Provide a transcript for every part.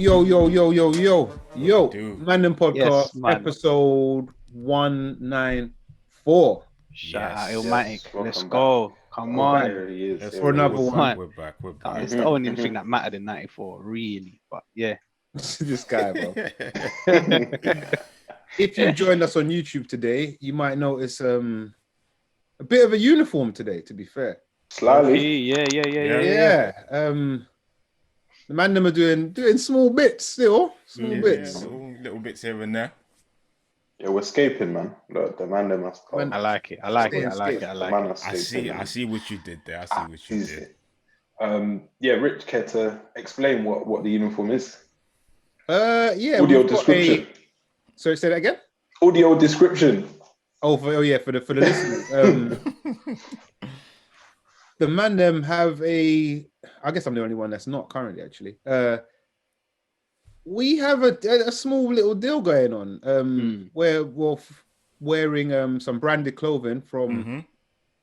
Yo. Mandem Podcast, Yes, man. episode 194. Shout out Yes. Illmatic. Welcome Let's back. go. Come on. There he is. Yes, There for he another is. one. We're back. It's the only thing that mattered in 94, really. But yeah. This guy, bro. If you joined us on YouTube today, you might notice a bit of a uniform today, to be fair. Slightly. Yeah. The Mandem are doing small bits still. Small bits. Little bits here and there. Yeah, we're escaping, man. Look, the man them must come. I like it. I see what you did there. Yeah, Rich, care to explain what the uniform is? Yeah. Audio description. Sorry, say that again? Audio description. For the listeners. The Mandem have I guess I'm the only one that's not currently actually. We have a small little deal going on where we're wearing some branded clothing from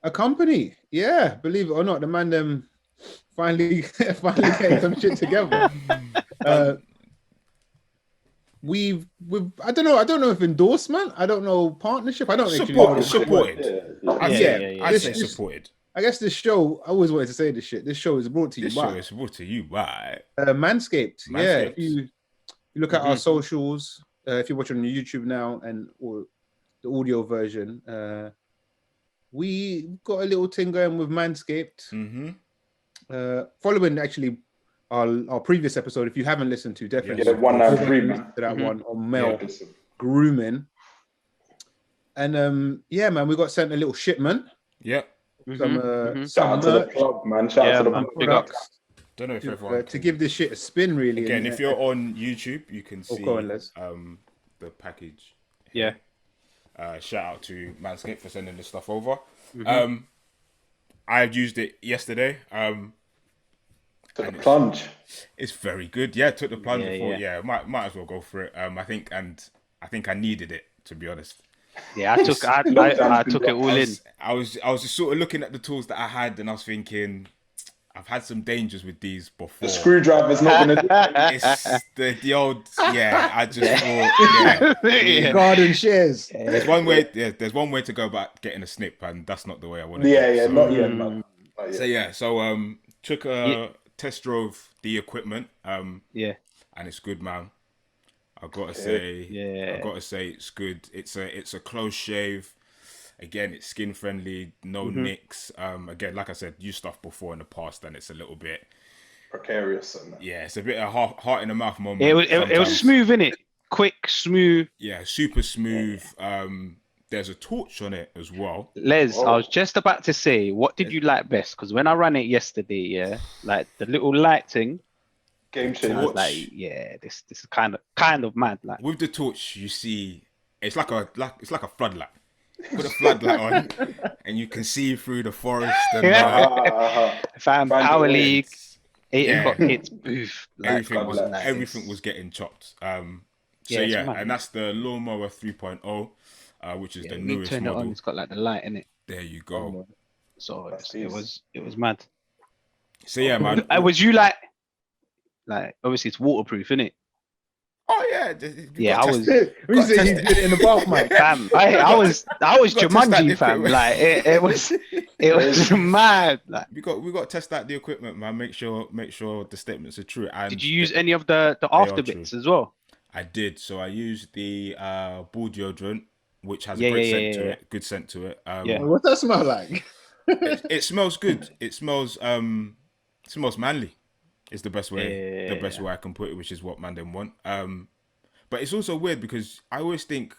a company. Yeah, believe it or not, the Mandem finally getting some shit together. We've I don't know if endorsement, I don't know partnership, I don't supported. I say supported. I guess this show, I always wanted to say this shit. This show is brought to you by Manscaped. Yeah, if you look at our socials, if you're watching on YouTube now or the audio version, we got a little thing going with Manscaped. Following actually our previous episode, if you haven't listened to, definitely 193 man. To that one on male grooming. And man, we got sent a little shipment. Yep. Some shout out to the plug, man. Shout out to the products. Don't know if everyone to give this shit a spin, really. Again, if you're on YouTube, you can see the package. Yeah. Shout out to Manscaped for sending this stuff over. I've used it yesterday. Took the plunge. It's very good. Yeah, took the plunge before. Yeah, might as well go for it. I think I needed it, to be honest. Yeah, I took it all in. I was just sort of looking at the tools that I had, and I was thinking, I've had some dangers with these before. The screwdriver's not gonna do it. It's the old. Yeah, I just thought. Garden shares. There's one way. Yeah, there's one way to go about getting a snip, and that's not the way I want to. Not yet. So took a test drove the equipment. And it's good, man. I gotta say, it's good. It's a close shave. Again, it's skin friendly, no nicks. Again, like I said, used stuff before in the past, and it's a little bit precarious. It's a bit of heart in the mouth moment. It was smooth, innit? Quick, smooth. Yeah, super smooth. There's a torch on it as well. Les, I was just about to say, what did you like best? Because when I ran it yesterday, like the little light thing. Game changer. Like, this is kind of mad. Like with the torch, you see, it's like a floodlight. Put a floodlight on, and you can see through the forest. And Power League, 8 o'clock hits, boof. Everything was getting chopped. And that's the Lawnmower 3.0, which is the newest model. It's got like the light in it. There you go. So it was mad. So yeah, man. Was you like obviously it's waterproof, isn't it? Oh yeah, I was. We said you did it in the bath, man. Fam, I was Jumanji, fam. Like it was mad. Like we got to test out the equipment, man. Make sure the statements are true. And did you use any of the after bits as well? I did. So I used the ball deodorant, which has a great scent to it. Good scent to it. What does that smell like? It smells good. It smells manly. Is the best way I can put it, which is what Mandem want. But it's also weird because I always think,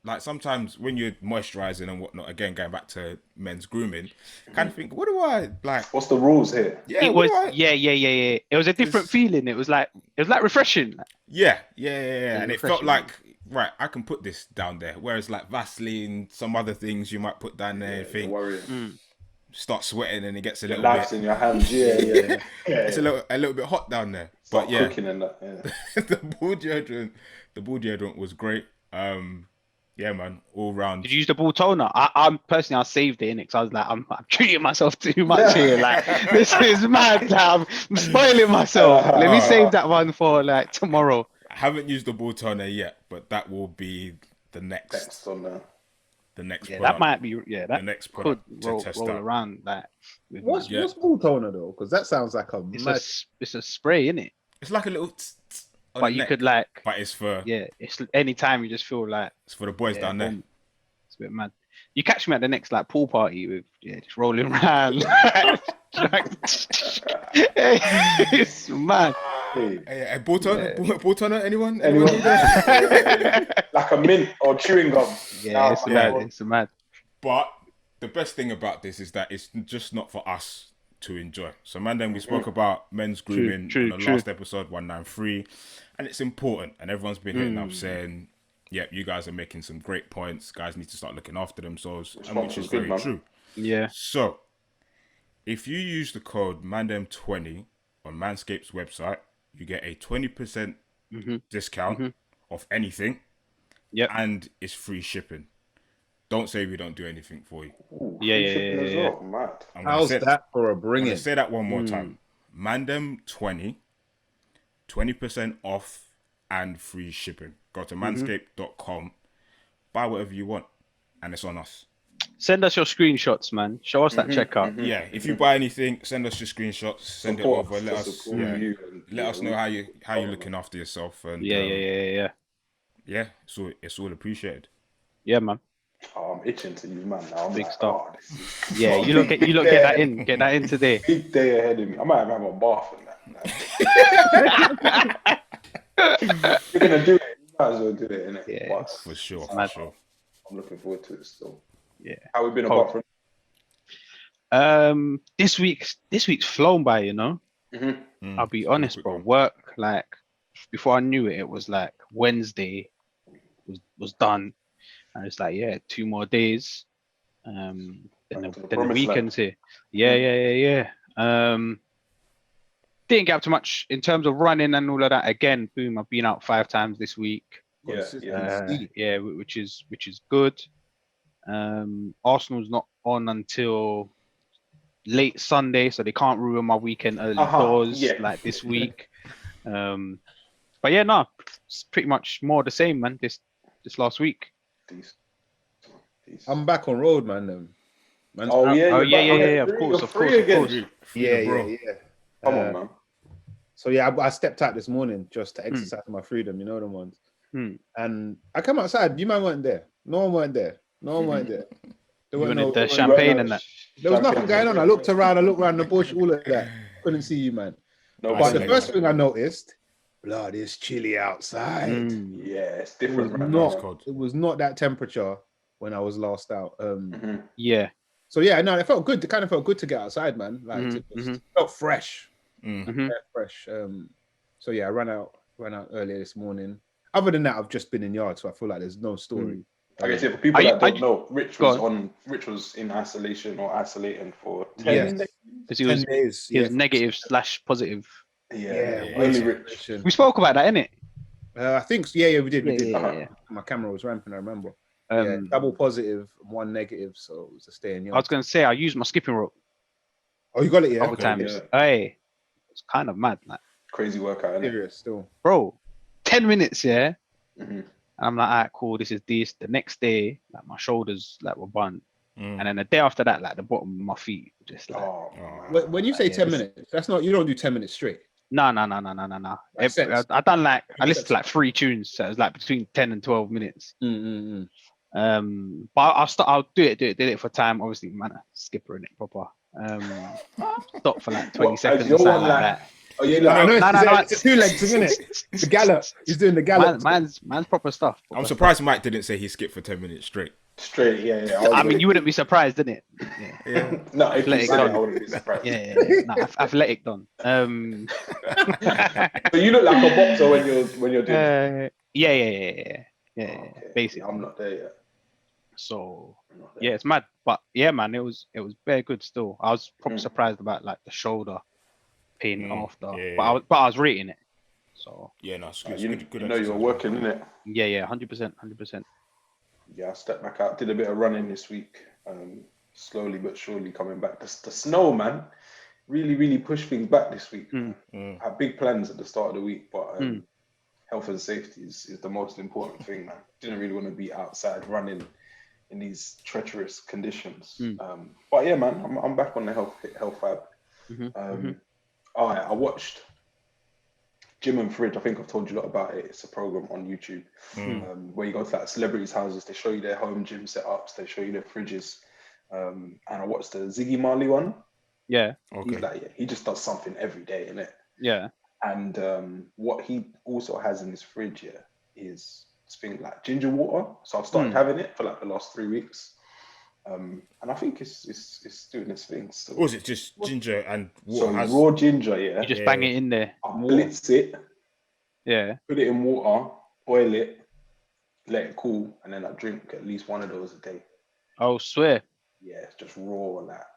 like, sometimes when you're moisturizing and whatnot, again going back to men's grooming, kind of think, what do I like? What's the rules here? Yeah, it was It was a different feeling. It was like refreshing. Yeah. And it felt like, right, I can put this down there. Whereas like Vaseline, some other things you might put down there, start sweating and it gets a little bit in your hands. It's a little bit hot down there. Start cooking and that. the ball deodorant was great. Yeah, man. All round. Did you use the ball toner? I'm personally, I saved it in it because I was like, I'm treating myself too much here. Like, this is mad. Like, I'm spoiling myself. Let me save that one for like tomorrow. I haven't used the ball toner yet, but that will be the next Next on there. the next Yeah, product. that might be. Yeah, that the next could product to roll test out. around that. What's ball toner though? Because that sounds like a It's mad. it's a spray, isn't it? It's like a little on But the you neck, could like, but it's for it's anytime you just feel like it's for the boys down there. boom. It's a bit mad. You catch me at the next like pool party with just rolling around. It's mad. Hey. Ball toner, anyone? Anyone? need that? Like a mint or chewing gum. Yeah, it's mad. It's mad. But the best thing about this is that it's just not for us to enjoy. So, Mandem, we spoke about men's grooming on the last episode, 193, and it's important. And everyone's been hitting up saying, "Yep, you guys are making some great points. Guys need to start looking after themselves," which is very true. Yeah. So, if you use the code Mandem20 on Manscaped's website, you get a 20% discount off anything. Yep. And it's free shipping. Don't say we don't do anything for you. Ooh, Yeah. Well. Mad. How's that for a I'm bring going in? to say that one more time. Mandem20, 20% off and free shipping. Go to manscaped.com, buy whatever you want, and it's on us. Send us your screenshots, man. Show us that checkout. Yeah, if you buy anything, send us your screenshots, send it over, let us know how you're looking after yourself, and Yeah. it's all appreciated. Yeah, man. Oh, I'm itching to use man now. I'm Big like, stuff. oh, this is Yeah, you look get that in. Get that in today. big day ahead of me. I might have a bath and that. You're gonna do it. You might as well do it, innit? Yeah, But For sure. I'm looking forward to it still. Yeah. How we been apart from? This week's flown by, you know. I'll be honest, bro. Work, like, before I knew it, it was like Wednesday was done, and it's like 2 more days. Then the weekend's here. Yeah. Didn't get up too much in terms of running and all of that. Again, boom, I've been out 5 times this week. Which is good. Arsenal's not on until late Sunday, so they can't ruin my weekend early doors like this week. But yeah, no, it's pretty much more the same, man. This last week. I'm back on road, man. Of course. Yeah. Come on, man. So I stepped out this morning just to exercise my freedom, you know them ones. And I come outside. You man weren't there. No one weren't there. There wanted the champagne and that. There was nothing going on. I looked around the bush, all of that. Couldn't see you, man. But the first thing I noticed, blood, it's chilly outside. Yeah, it's different. It was not that temperature when I was last out. Yeah. So it felt good. It kind of felt good to get outside, man. Like it felt fresh. Fresh. So I ran out earlier this morning. Other than that, I've just been in yard, so I feel like there's no story. I guess for people that don't know, Rich was in isolation or isolating for 10 days. Because he was negative / positive. Only Rich. We spoke about that, innit? I think we did. Yeah. My camera was ramping, I remember. Double positive, 1 negative, so it was a stay in yard. I was gonna say I used my skipping rope. Oh, you got it, Couple times. Hey, it's kind of mad, like crazy workout, innit? Serious still. Bro, 10 minutes, And I'm like, alright, cool, this is this. The next day, like my shoulders were burned. And then the day after that, like the bottom of my feet just like when you say 10 minutes, that's not, you don't do 10 minutes straight. No. I done I listened to 3 tunes, so it was like between 10 and 12 minutes. But I'll do it for time. Obviously, man, skipper in it proper. Stop for 20 seconds or something like that. Oh, you no, it's 2 legs, isn't it? The gallop. He's doing the gallop. Man's proper stuff. I'm surprised Mike didn't say he skipped for 10 minutes straight. I mean, you wouldn't be surprised, didn't it? Yeah. No, if you said it, I wouldn't be surprised. No, athletic done. So you look like a boxer when you're doing Yeah. Okay. Basically. I'm not there yet. So it's mad. But yeah, man, it was very good still. I was probably surprised about the shoulder pain after. But I was rating it. So it's good. You know you're working, innit? Yeah, 100%. I stepped back out, did a bit of running this week. Slowly but surely coming back. The snow, man, really pushed things back this week. I had big plans at the start of the week, but health and safety is the most important thing, man. Didn't really want to be outside running in these treacherous conditions. But yeah, man, I'm back on the health vibe. I watched Jim and Fridge. I think I've told you a lot about it. It's a program on YouTube where you go to like celebrities' houses. They show you their home gym setups. They show you their fridges. And I watched the Ziggy Marley one. Yeah. Okay. He's like, he just does something every day, innit? Yeah. And what he also has in his fridge is this thing like ginger water. So I've started having it for like the last 3 weeks. And I think it's doing its thing. So, or is it just ginger and water? So raw ginger, You just bang it in there. I blitz it. Yeah. Put it in water, boil it, let it cool, and then I drink at least one of those a day. Oh, swear. Yeah, it's just raw and that.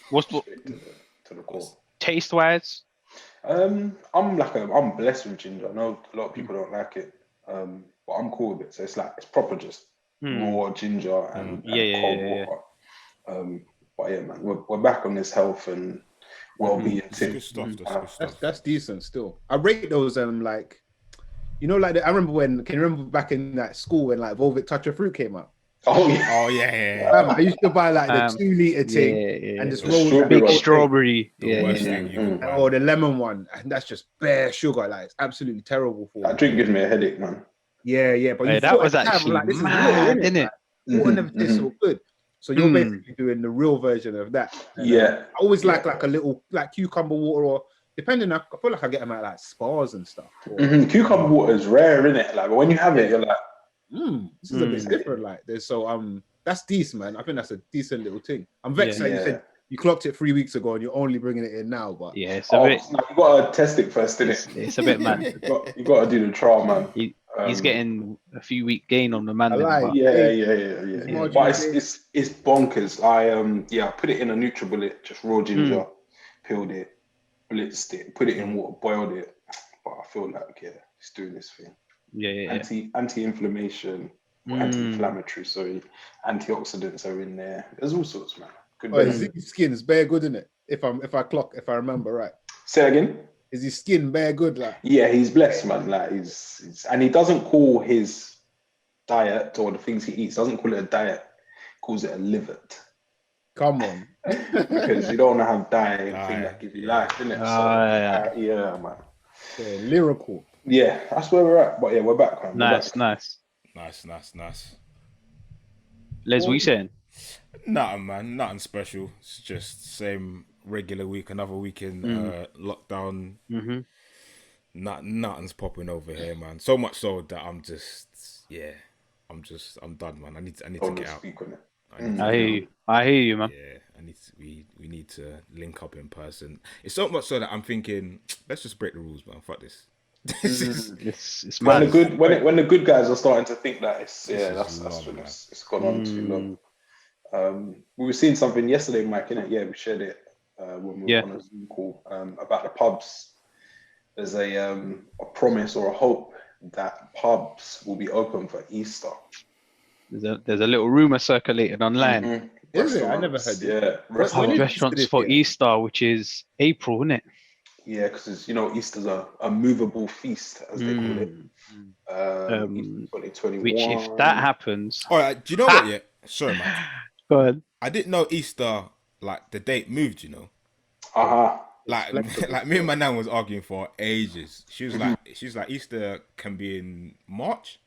What's to the core? Taste wise? I'm blessed with ginger. I know a lot of people don't like it, but I'm cool with it. So it's proper just raw ginger and cold water. But yeah, man, we're back on this health and well-being tip. Good stuff. That's decent still. I rate those I remember can you remember back in that school when like Volvic Touch of Fruit came out? Oh yeah. I used to buy like the 2 liter thing and just roll that big strawberry. Or the lemon one, and that's just bare sugar. Like it's absolutely terrible for that drink gives me a headache, man. Yeah. But that was actually like, this mad, is real, innit? Water never tastes so good. So you're basically doing the real version of that. And, I always like a little like cucumber water, or depending. I feel like I get them at like spas and stuff. Cucumber water is rare, innit? Like, but when you have it, you're like, this is a bit different. Like, there's that's decent, man. I think that's a decent little thing. I'm vexed that you said you clocked it 3 weeks ago and you're only bringing it in now. But it's a bit. No, you gotta test it first, innit? It's a bit, man. You gotta do the trial, man. He's getting a few week gain on the Mandem. Yeah. But it's bonkers. I put it in a NutriBullet, just raw ginger, peeled it, blitzed it, put it in water, boiled it. But I feel like it's doing this thing. Anti-inflammation, anti-inflammatory. Sorry, antioxidants are in there. There's all sorts, man. His skin's bare good, isn't it? If I remember right. Say again. Is his skin bare good? Like, yeah, he's blessed, man. Like he's and he doesn't call his diet or the things he eats, doesn't call it a diet, he calls it a livet. Come on. Because you don't want to have dieting thing that gives you life, innit? Man. Yeah, lyrical. Yeah, that's where we're at. But yeah, we're back, man. Nice. Les, what you saying? Nothing, man. Nothing special. It's just same regular week, another week in lockdown. Nothing's popping over here, man. So much so that I'm done, man. I need to get out. I hear you, man. Yeah, we need to link up in person. It's so much so that I'm thinking, let's just break the rules, man. Fuck this. It's mad. When the good guys are starting to think that that's when it's gone on too long. We were seeing something yesterday, Mike, innit? Yeah, we shared it when we were on a Zoom call about the pubs. There's a promise or a hope that pubs will be open for Easter. There's a little rumor circulating online. Is it? I never heard it. Yeah, restaurants for Easter, which is April, isn't it? Yeah, because Easter's a movable feast, as they call it. 2021. Which, if that happens, all right. Do you know what? Yeah, sorry, man. Go ahead. I didn't know Easter, like the date moved. Like me and my nan was arguing for ages. She was like, Easter can be in March.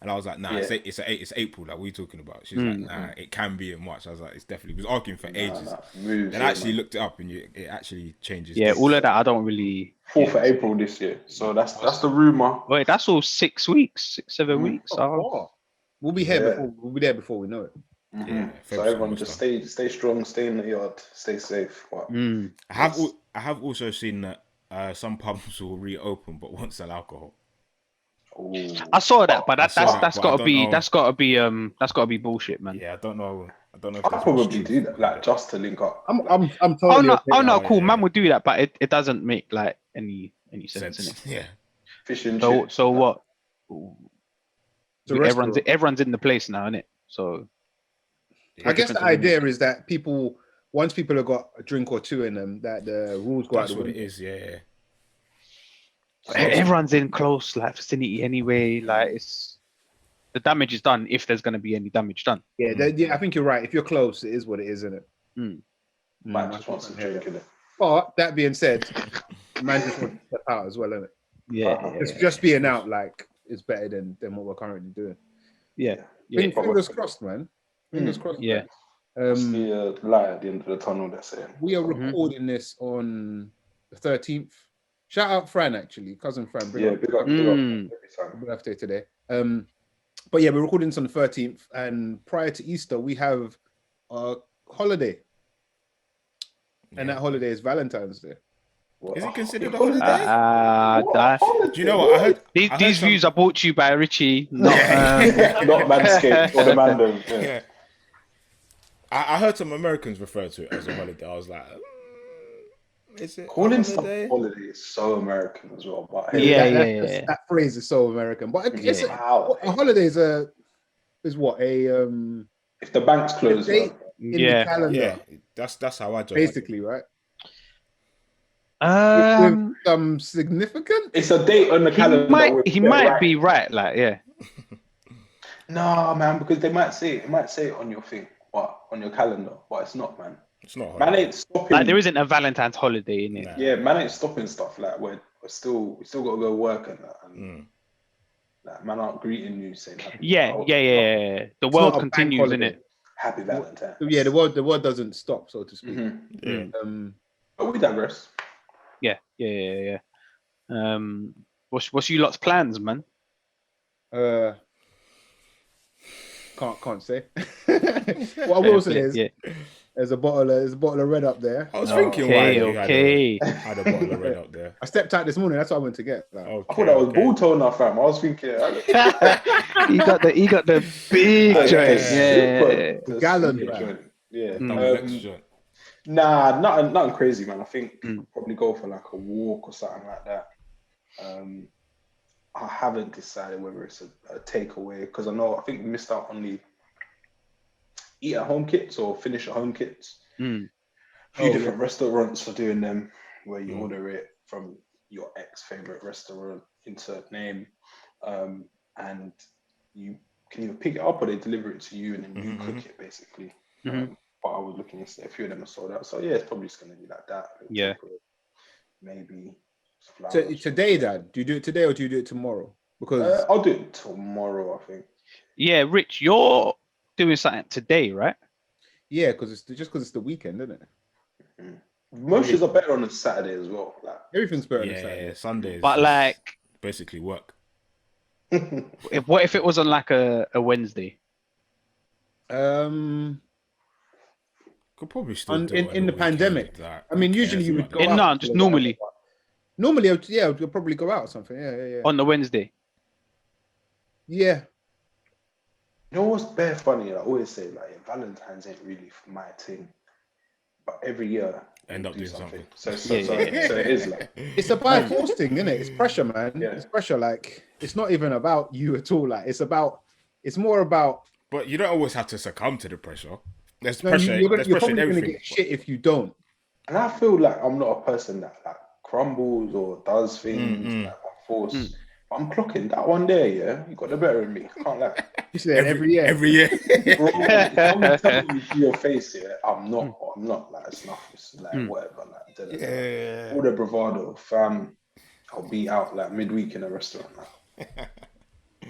And I was like, nah, it's April. Like, what are you talking about? She's like, nah, it can be in March. I was like, it's definitely. We was arguing for ages. Then I actually looked it up, and it actually changes. Yeah, all of that I don't really. 4th of April this year. So that's the rumor. Wait, that's all 6 weeks, 7 weeks. We'll be here before we'll be there before we know it. Yeah, so everyone just stay strong, stay in the yard, stay safe. I have also seen that some pubs will reopen, but won't sell alcohol. Ooh. I saw that, but that's gotta be bullshit, man. Yeah, I don't know. If I'll probably do that, like just to link up. I'm totally. Cool. Man would do that, but it doesn't make like any sense in it. Yeah. Fish and chips. So what? It's a everyone's in the place now, isn't it? So I guess the idea is that once people have got a drink or two in them, that the rules go out the window. That's what it is, yeah. Everyone's in close like vicinity anyway. Like it's the damage is done if there's going to be any damage done. Yeah, I think you're right. If you're close, it is what it is, isn't it? Man just wants to drink in it. But that being said, man just wants to step out as well, isn't it? Yeah. Just being out like is better than what we're currently doing. Yeah. Fingers crossed, man. Fingers crossed. Yeah. It's the light at the end of the tunnel, they're saying. We are recording this on the 13th. Shout out Fran, actually, cousin Fran. Big up every time. Birthday today. But yeah, we're recording this on the 13th, and prior to Easter, we have a holiday, and that holiday is Valentine's Day. Is it considered a holiday? Do you know what? I heard these views are brought to you by Richie, not Manscaped or the Mandem. Yeah. I heard some Americans refer to it as a holiday. I was like, is it calling stuff holiday is so American as well. But that phrase is so American. But it's a holiday is what a if the bank's closed, in the calendar. That's how I judge basically, right? With some significant. It's a date on the calendar. He might be right, like No, man, because they might say it on your thing, on your calendar, but it's not, man. It's not. Man ain't stopping. Like there isn't a Valentine's holiday in it. Nah. Yeah, man ain't stopping stuff. Like we still got to go work and that. And like, man aren't greeting you saying happy. Yeah. The world continues, in it. Happy Valentine. Yeah, the world doesn't stop, so to speak. But we digress. Yeah. What's you lot's plans, man? Can't say. What I will say is, there's a bottle of red up there. I was thinking why you had a bottle of red up there. I stepped out this morning. That's what I went to get. Like. I thought that was ball toner, fam. I was thinking. he got the big joint. The gallon. Yeah. Nah, nothing crazy, man. I think probably go for like a walk or something like that. I haven't decided whether it's a takeaway because I think we missed out on the eat at home kits or finish at home kits. A few different restaurants for doing them where you order it from your favorite restaurant, insert name, and you can either pick it up or they deliver it to you and then you cook it basically. But I was looking yesterday, a few of them are sold out. So yeah, it's probably just going to be like that. Yeah. Maybe. So today, Dad, do you do it today or do you do it tomorrow? Because I'll do it tomorrow, I think. Yeah, Rich, you're doing something today, right? Yeah, because it's the weekend, isn't it? Most are better on a Saturday as well. Like everything's better on a Saturday. Yeah, Sundays. But like basically work. What if it was on like a Wednesday? Could probably still do in the pandemic. Like, I mean, usually you would go out. No, just normally. Normally, you'll probably go out or something. Yeah. On the Wednesday. Yeah. You know what's bare funny? I always say like Valentine's ain't really my thing, but every year end up doing something. So it is like it's a by force thing, isn't it? It's pressure, man. Yeah. It's pressure. Like it's not even about you at all. Like it's more about. But you don't always have to succumb to the pressure. There's pressure. You're pressure probably in going to everything. get shit if you don't. And I feel like I'm not a person that like crumbles or does things like by force. But I'm clocking that one day, yeah. You got the better of me. I can't lie. You say that every year. Every year. Bro, I'm telling you to your face, yeah. I'm not like it's not. It's like whatever. Like all the bravado, fam. I'll be out like midweek in a restaurant now.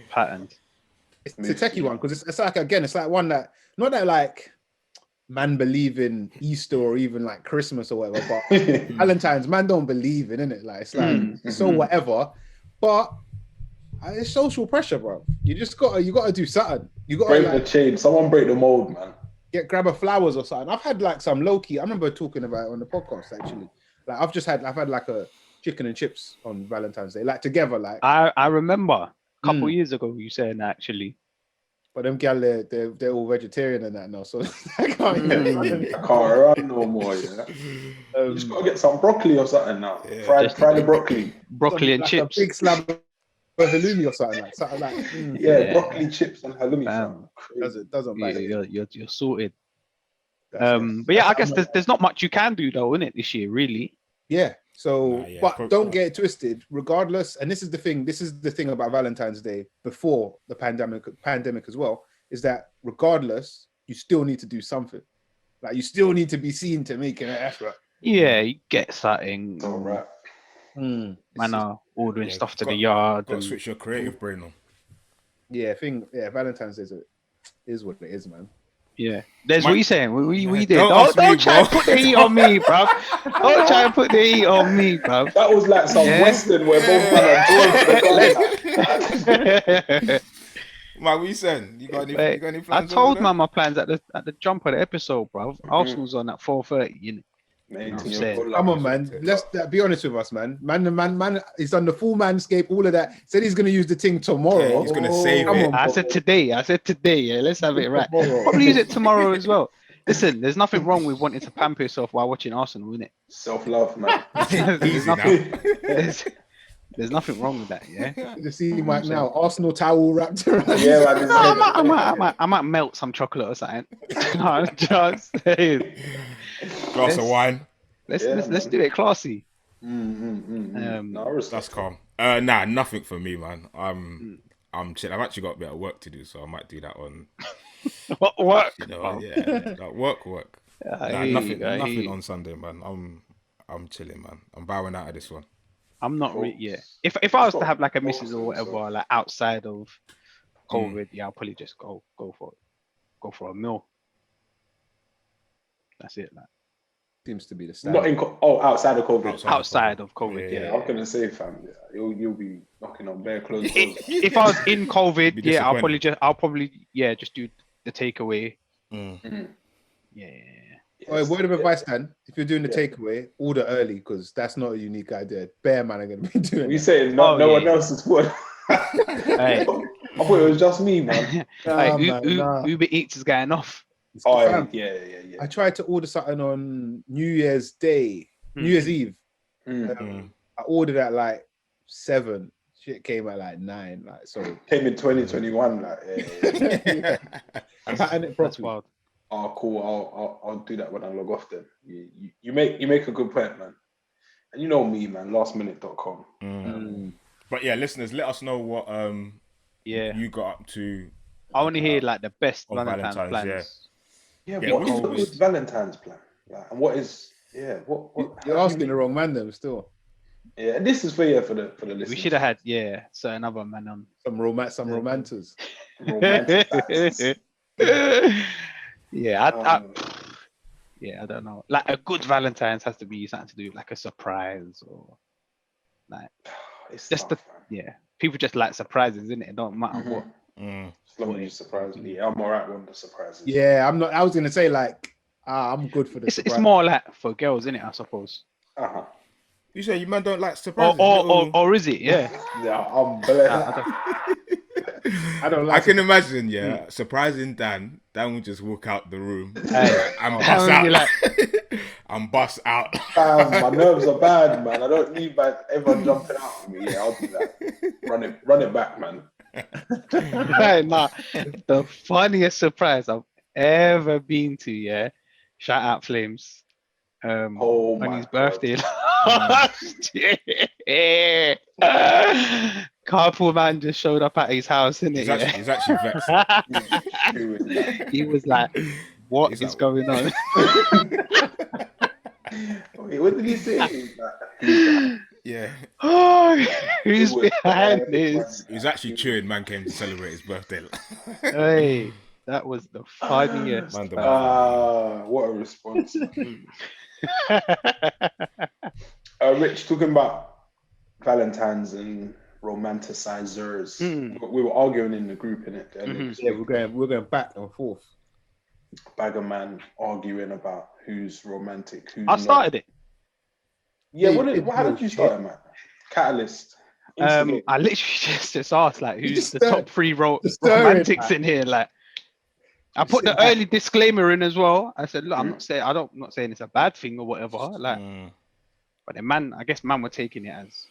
Patterned. It's a techie one because it's like it's like one that not that like man believe in Easter or even like Christmas or whatever, but Valentine's man don't believe in it. Like it's like so whatever, but it's social pressure, bro. You gotta do something. You gotta break the chain. Someone break the mold, man. Grab a flowers or something. I've had like some low key. I remember talking about it on the podcast actually. Like I've had like a chicken and chips on Valentine's Day, like together. Like I remember a couple years ago you saying that actually. But them gal, they're all vegetarian and that now, so I can't run no more. Yeah, just gotta get some broccoli or something now. Yeah. Fry the broccoli. Broccoli and chips. A big slab for halloumi or something like. Yeah, broccoli chips and halloumi. Doesn't matter. You're sorted. That's But yeah, I guess there's not much you can do though, innit, this year, really. Yeah. So, but don't get it twisted. Regardless, and this is the thing about Valentine's Day before the pandemic as well, is that regardless, you still need to do something. Like, you still need to be seen to make an effort. Yeah, you get something. All right. Man are ordering stuff to the yard. Got to switch your creative brain on. Yeah, Valentine's Day is what it is, man. Yeah, there's what you saying. We did. Don't try and put the heat on me, bruv. Don't try and put the heat on me, bruv. That was like some Western where both men are doing. Man, what you saying? You got any plans? I told man my plans at the jump of the episode, bruv. Arsenal's on at 4:30. You know. Come on, man. Let's be honest with us, man. Man, he's done the full manscape, all of that. Said he's gonna use the thing tomorrow. Yeah, he's gonna save it. I said today. Yeah, let's have it right. Probably use it tomorrow as well. Listen, there's nothing wrong with wanting to pamper yourself while watching Arsenal, isn't it? Self-love, man. There's nothing wrong with that, yeah. You see Mike now, Arsenal towel wrapped around. Yeah, I might melt some chocolate or something. No, just saying. Glass of wine. Let's do it classy. That's calm. Nah, nothing for me, man. I'm chill. I've actually got a bit of work to do, so I might do that on. What work? You know, yeah, like work. Nothing on Sunday, man. I'm chilling, man. I'm bowing out of this one. I'm not really. Yeah. If I was to have like a missus or whatever, like outside of COVID, I'll probably just go for a meal. That's it, like. Seems to be the standard. Outside of COVID. Outside of COVID, yeah. I'm gonna say, fam, you'll be knocking on bare clothes. If I was in COVID, I'll probably just do the takeaway. Yeah. All right, word of advice, Dan. If you're doing the takeaway, order early because that's not a unique idea. Bare man are going to be doing. You saying no one else is what? I thought it was just me, man. Uber Eats is going off. Yeah. I tried to order something on New Year's Day, New Year's Eve. I ordered at like 7. Shit came at like 9. Like, so came in 2021. Like, yeah. Pattern it properly. Wild. Oh, cool. I'll do that when I log off. Then you make a good point, man. And you know me, man. Lastminute.com. But yeah, listeners, let us know what you got up to. I want to hear like the best Valentine's plans. Yeah, what is the good Valentine's plan? Like, and what is what you're asking the wrong man, then still. Yeah, and this is for the listeners. We should have had certain other man on some romances. I don't know. Like a good Valentine's has to be something to do like a surprise or like it's just tough, people just like surprises, isn't it? It don't matter what. As long as you surprise me, I'm alright with the surprises. Yeah, I'm not. I was gonna say like, I'm good for this. It's more like for girls, isn't it? I suppose. You say you man don't like surprises, or is it? Yeah. Yeah, I'm blessed. I don't like. I can imagine, surprising Dan. Dan will just walk out the room and bust out. And bust out. My nerves are bad, man. I don't need everyone jumping out on me. Yeah, I'll do that. Run it back, man. The funniest surprise I've ever been to, shout out Flames. On his birthday last year. Carpool man just showed up at his house, isn't it? He's actually vexed. He was like, "What is going on?" Wait, what did he say? Yeah. Who's behind this? He's actually chewing. Man came to celebrate his birthday. Hey, that was the funniest. What a response. Rich, talking about Valentines and romanticizers. We were arguing in the group, innit? Yeah, we're going back and forth. Bagger man arguing about who's romantic, who's I started it. Yeah, how did you start it, man? Catalyst. I literally just asked like who's the top 3 romantics in here, like. I put the early disclaimer in as well. I said, look, I'm not saying it's a bad thing or whatever. Like, but the man, I guess man were taking it as.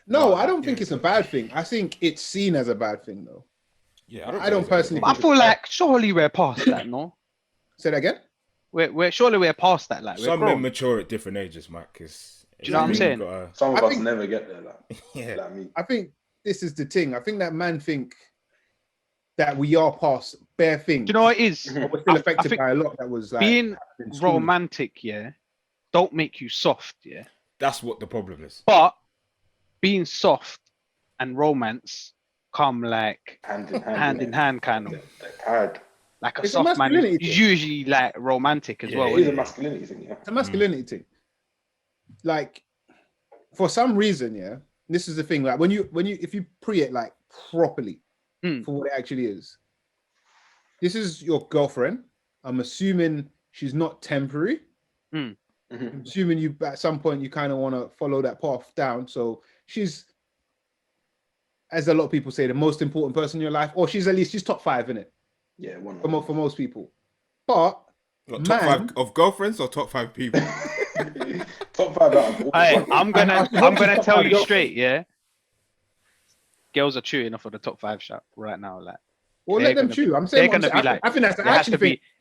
No, I don't think it's a bad thing. I think it's seen as a bad thing, though. Yeah, I don't personally. I feel like surely we're past that, no? Say that again. We're surely we're past that. Like some we're men mature at different ages, Mike. Do you know what I'm saying? Some of us never get there, like me. I think this is the thing. I think that man think that we are past bare things. Do you know what it is? But we're still affected by a lot that was like being romantic. Yeah, don't make you soft. Yeah, that's what the problem is. But being soft and romance come like hand in hand, kind of. Like a soft man is usually like romantic as well. It is a masculinity thing. Yeah, it's a masculinity thing. Like for some reason, yeah. This is the thing. Like when you if you pre it like properly for what it actually is. This is your girlfriend. I'm assuming she's not temporary. I'm assuming you at some point you kind of want to follow that path down. So she's, as a lot of people say, the most important person in your life, or she's top 5 in it. Yeah, for most people. But top 5 of girlfriends or top 5 people? Top 5 out of I'm gonna tell you straight, yeah. Girls are chewing off of the top 5 shot right now, like. Well, let them chew. I'm saying, I think that's it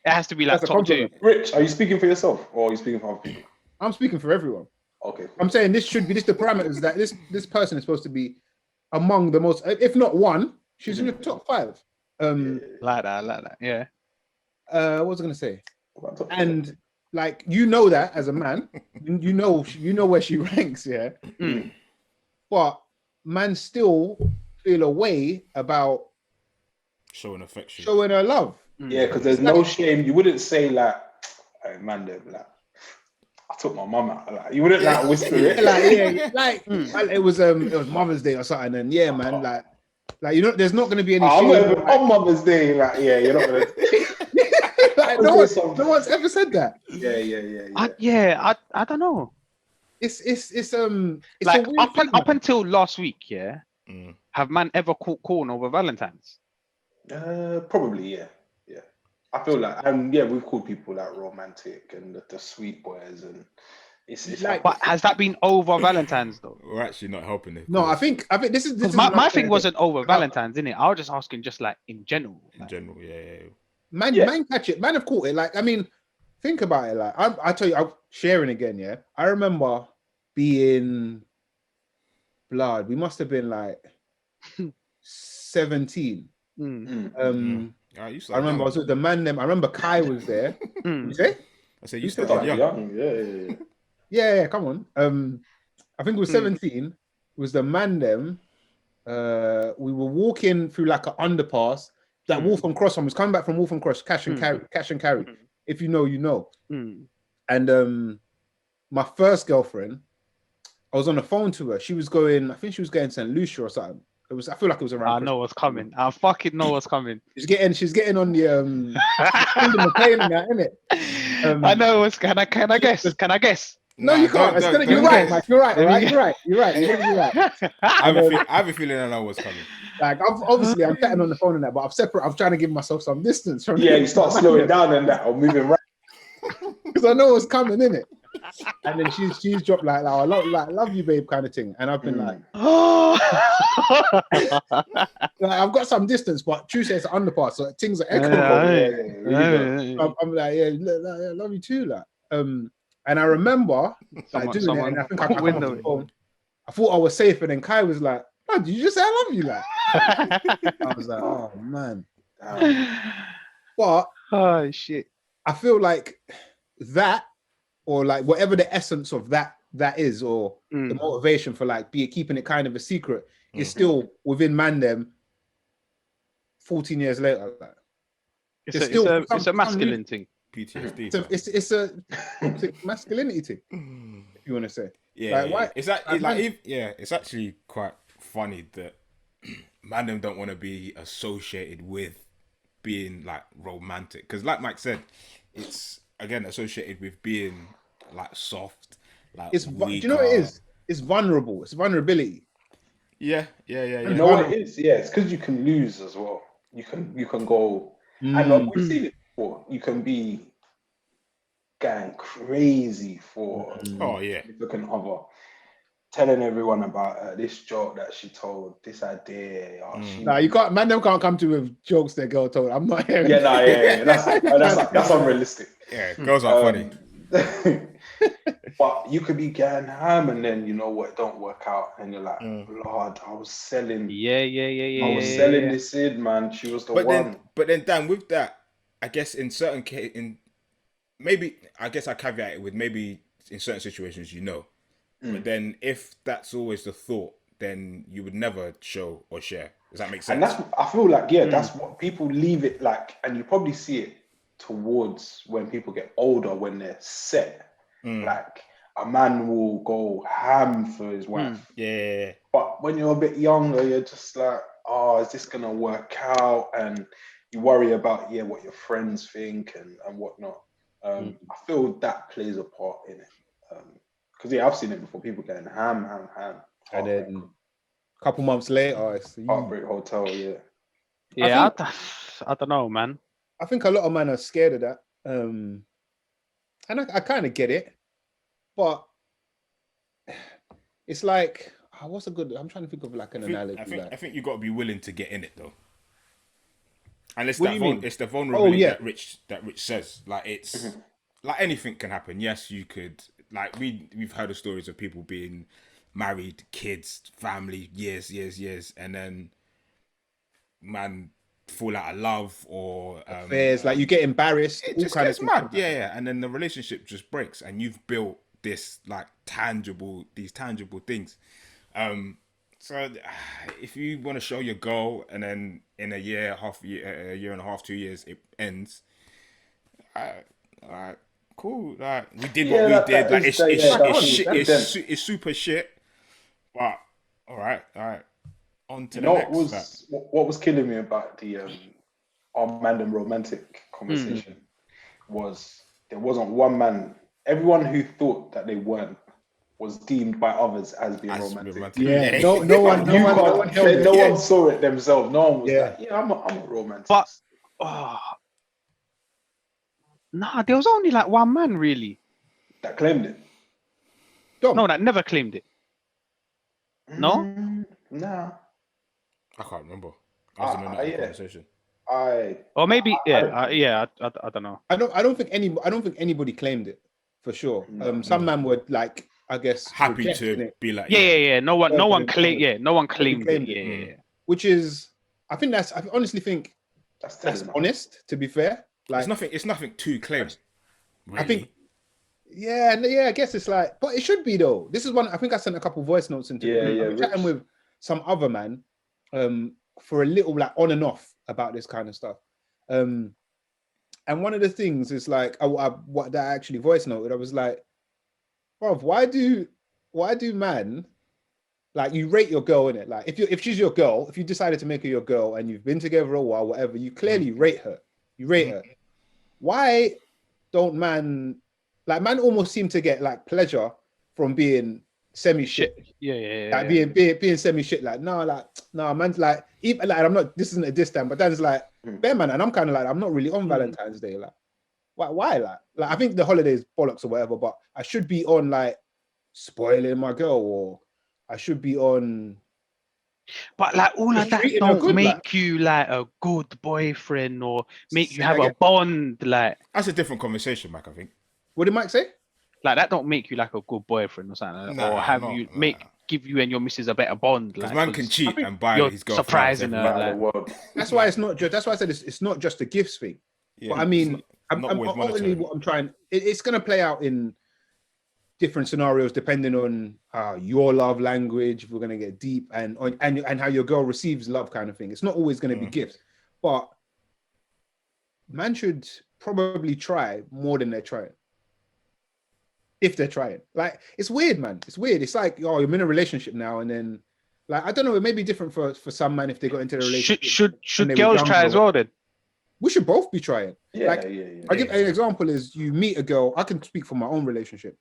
has to be like top 2. Rich, are you speaking for yourself or are you speaking for other people? I'm speaking for everyone. Okay. Cool. I'm saying this the parameters that this person is supposed to be among the most, if not one, she's in the top 5. Like that, yeah. What was I gonna say? And like that as a man, you know where she ranks, yeah. But man still feel a way about showing affection, showing her love. Yeah, because there's no shame. You wouldn't say like, "Hey, Mandem, like I took my mum out." Like, you wouldn't like whisper it. It was Mother's Day or something, and yeah, man, like there's not going to be any. On Mother's Day, like you're not going to. Like, no one's ever said that. Yeah. I don't know. It's like up until last week, yeah. Have man ever caught corn over Valentines? Probably, yeah. I feel like, we've called people like romantic and the sweet boys, and it's like. But has that been over Valentines though? We're actually not helping it. No, I think this is my thing wasn't over Valentines, innit? I was just asking, just like in general. Yeah. Man catch it. Man have caught it. Like, I mean, think about it. Like, I tell you, I'm sharing again. Yeah, I remember being blood. We must have been like 17. I remember I was with the Mandem. I remember Kai was there. You say? I said you still young. Yeah. Come on. I think it was 17. It was the Mandem. We were walking through like an underpass. That Wolfham Cross one was coming back from Wolfham Cross, cash and carry. If you know, you know. And my first girlfriend, I was on the phone to her. She was going, I think she was going to St. Lucia or something. I feel like it was around. I know what's coming. I fucking know what's coming. She's getting on the on the plane and that, innit? I know what's. Can I guess? Can I guess? No, you can't. You're right, Mike. You're right. You're right. I have a feeling I know what's coming. Like, obviously, I'm chatting on the phone and that, but I'm trying to give myself some distance from. Yeah, you start slowing down and that, or moving right. Because I know what's coming, innit? And then she's dropped like I love you, babe, kind of thing. And I've been like, I've got some distance, but true says it's an underpass, so things are echoing. I'm like, love you too, like. And I remember doing it, and I think I went on the phone. I thought I was safe, and then Kai was like, "Oh, did you just say I love you?" Like, I was like, "Oh man." But oh shit, I feel like that, or like whatever the essence of that is, or the motivation for like keeping it kind of a secret, is still within Mandem. 14 years later, like, it's a masculine thing. PTSD. It's a masculinity thing, if you want to say. Yeah, like, why? It's actually quite funny that Mandem don't want to be associated with being like romantic, because like Mike said, it's again associated with being like soft, like it's do you know what it is? It's vulnerable. It's vulnerability. Yeah. You know what it is? Yeah, it's because you can lose as well. You can go. And we've seen it before. You can be going crazy for significant other, telling everyone about this joke that she told, this idea. Nah, you can't. Man, them can't come to with jokes their girl told. I'm not hearing. Yeah, nah, yeah. That's unrealistic. Yeah, girls are funny. But you could be getting ham, and then you know what, it don't work out, and you're like, Lord, I was selling. I was selling this in, man. She was the one. But then, Dan, with that, I guess in certain maybe I guess I caveat it with maybe in certain situations, but then if that's always the thought, then you would never show or share. Does that make sense? And that's, I feel like, that's what people leave it like, and you probably see it towards when people get older, when they're set. Like a man will go ham for his wife. Yeah. But when you're a bit younger, you're just like, oh, is this gonna work out? And you worry about what your friends think and whatnot. I feel that plays a part in it. Because I've seen it before. People getting ham, and then a couple months later, it's Heartbreak Hotel. Yeah, I don't know, man. I think a lot of men are scared of that, and I kind of get it, but it's like, what's a good? I'm trying to think of like an analogy. I think you got to be willing to get in it though. And it's it's the vulnerability that Rich says. Like it's like anything can happen. Yes, you could. Like we've heard of stories of people being married, kids, family, years, and then man fall out of love or affairs. Like you get embarrassed. It just gets mad. Yeah, and then the relationship just breaks, and you've built this like tangible things. So if you want to show your goal, and then in a year and a half, 2 years, it ends. Cool. Like we did what we did. Like it's super shit. But all right. On to the next. What was killing me about the our Mandem romantic conversation was there wasn't one man. Everyone who thought that they weren't was deemed by others as being romantic. Yeah, no one saw it themselves. No one was like, I'm a romantic. But nah, there was only like one man really that claimed it. No, that never claimed it. No? Nah. I can't remember. I was in another conversation. Or maybe I don't know. I don't think anybody claimed it for sure. Some man were like, I guess, happy to be like, no one claimed it. Yeah. Which is, I honestly think that's honest. To be fair, like it's nothing to claim. Really. I think, I guess it's like, but it should be though. This is one. I think I sent a couple voice notes into. I'm chatting with some other man, for a little like on and off about this kind of stuff. And one of the things is like, what that I actually voice noted. I was like, bruv, why do man, like, you rate your girl in it? Like if she's your girl, if you decided to make her your girl and you've been together a while, whatever, you clearly rate her. You rate her. Why don't man almost seem to get like pleasure from being semi shit? Like being semi shit. Like no, man's like, even like, I'm not. This isn't a diss time, but Dan's like, bear man, and I'm kind of like, I'm not really on Valentine's Day. Like, why? Like I think the holiday's bollocks or whatever, but I should be on like spoiling my girl, or I should be on. But like all of that don't make you like a good boyfriend or make you have a bond. Like that's a different conversation, Mac. I think. What did Mike say? Like that don't make you like a good boyfriend or something, or give you and your missus a better bond. Because man can cheat and buy his girlfriend surprising her. Like, that's why it's not just. That's why I said it's not just a gifts thing. Yeah, but I mean, what I'm trying. It's going to play out in different scenarios depending on your love language. If we're going to get deep and how your girl receives love, kind of thing. It's not always going to be gifts, but man should probably try more than they're trying. If they're trying, like, it's weird, man. It's weird. It's like, you're in a relationship now, and then, like, I don't know. It may be different for some man if they got into the relationship. Should girls try as well then? We should both be trying. I give an example is you meet a girl. I can speak for my own relationship,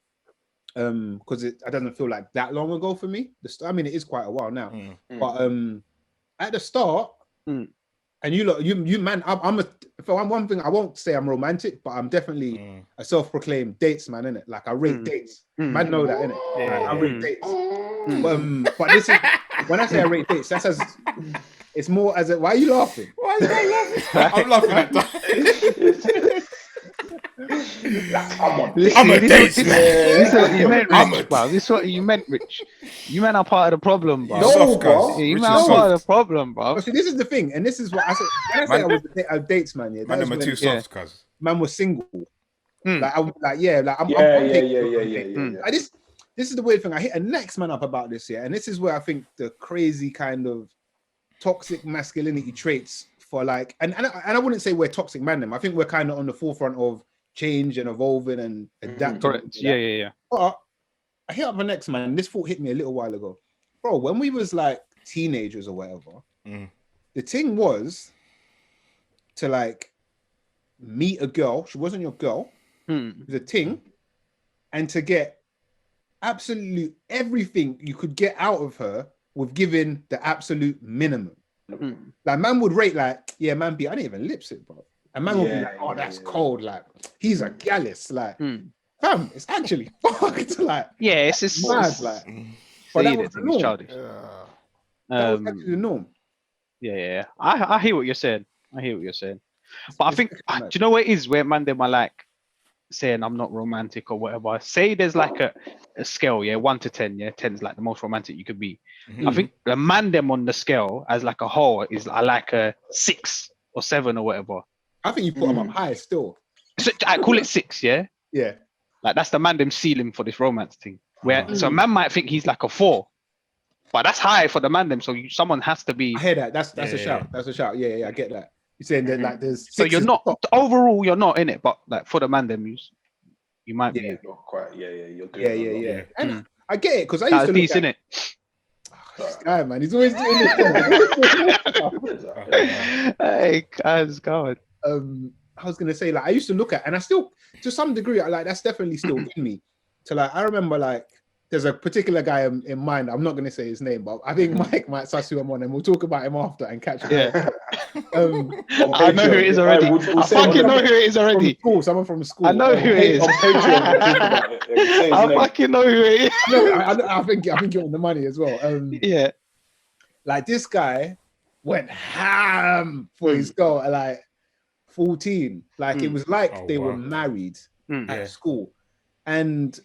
because it doesn't feel like that long ago for me. I mean, it is quite a while now, but at the start, and you man, for one thing, I won't say I'm romantic, but I'm definitely a self-proclaimed dates man, innit? Like I rate dates. Man know that, innit? I rate dates. But this is when I say I rate dates, that's as it's more as a. Why are you laughing? Why is that laughing? I'm laughing at that. Come on. I'm a dates man. This is what you meant, I'm Rich, bro. This is what you meant, Rich. You men are part of the problem, bro. No, Soft, bro. cuz. You Rich men is are part of the soft. problem, bro. But see, this is the thing, and this is what I said. When I say I was a dates man, yeah, that Man, was them are when too soft, cuz. man was single. Mm. Like, I'm Yeah. Like, this is the weird thing. I hit a next man up about this, yeah, and this is where I think the crazy kind of toxic masculinity traits for like, and I wouldn't say we're toxic man. I think we're kind of on the forefront of change and evolving and adapting. Correct. Yeah. But I hit up a next man. And this thought hit me a little while ago, bro. When we was like teenagers or whatever, the thing was to like meet a girl. She wasn't your girl. It was a thing, and to get absolutely everything you could get out of her with giving the absolute minimum. Like man would rate like, yeah, man, I didn't even lips it, bro. And man would be like, oh, that's cold. Like he's a gallus. Like, fam, it's actually fucked. Like, yeah, it's just mad. Like, but that was the norm. childish. That was actually the norm. Yeah. I hear what you're saying. But I think, do you know what it is where man them are like saying I'm not romantic or whatever? Say there's like a scale, 1 to 10, 10's like the most romantic you could be. I think the man them on the scale as like a whole is like a 6 or 7 or whatever. I think you put them up high still. So I call it 6, yeah? Yeah. Like that's the man them ceiling for this romance thing. So a man might think he's like a 4. But that's high for the man them, so someone has to be. I hear that. That's a shout. That's a shout. Yeah, I get that. You're saying that like there's. So you're not overall, you're not in it, but like for the man them, you might be. You're quite. You're doing. Yeah. And I get it because I used to look at it. This guy, man, he's always doing this. Hey, guys, God. I was gonna say like I used to look at, and I still, to some degree, like that's definitely still in me. To like, I remember like. There's a particular guy in mind. I'm not going to say his name, but I think Mike might suss who I'm on, and we'll talk about him after and catch him. Yeah. I know who it is already. I fucking know who it is already. From school, someone from school. I know who it is. On Patreon, I fucking know who it is. I think you're on the money as well. Yeah. Like this guy went ham for his girl at like 14. Like it was like they were married at school, and.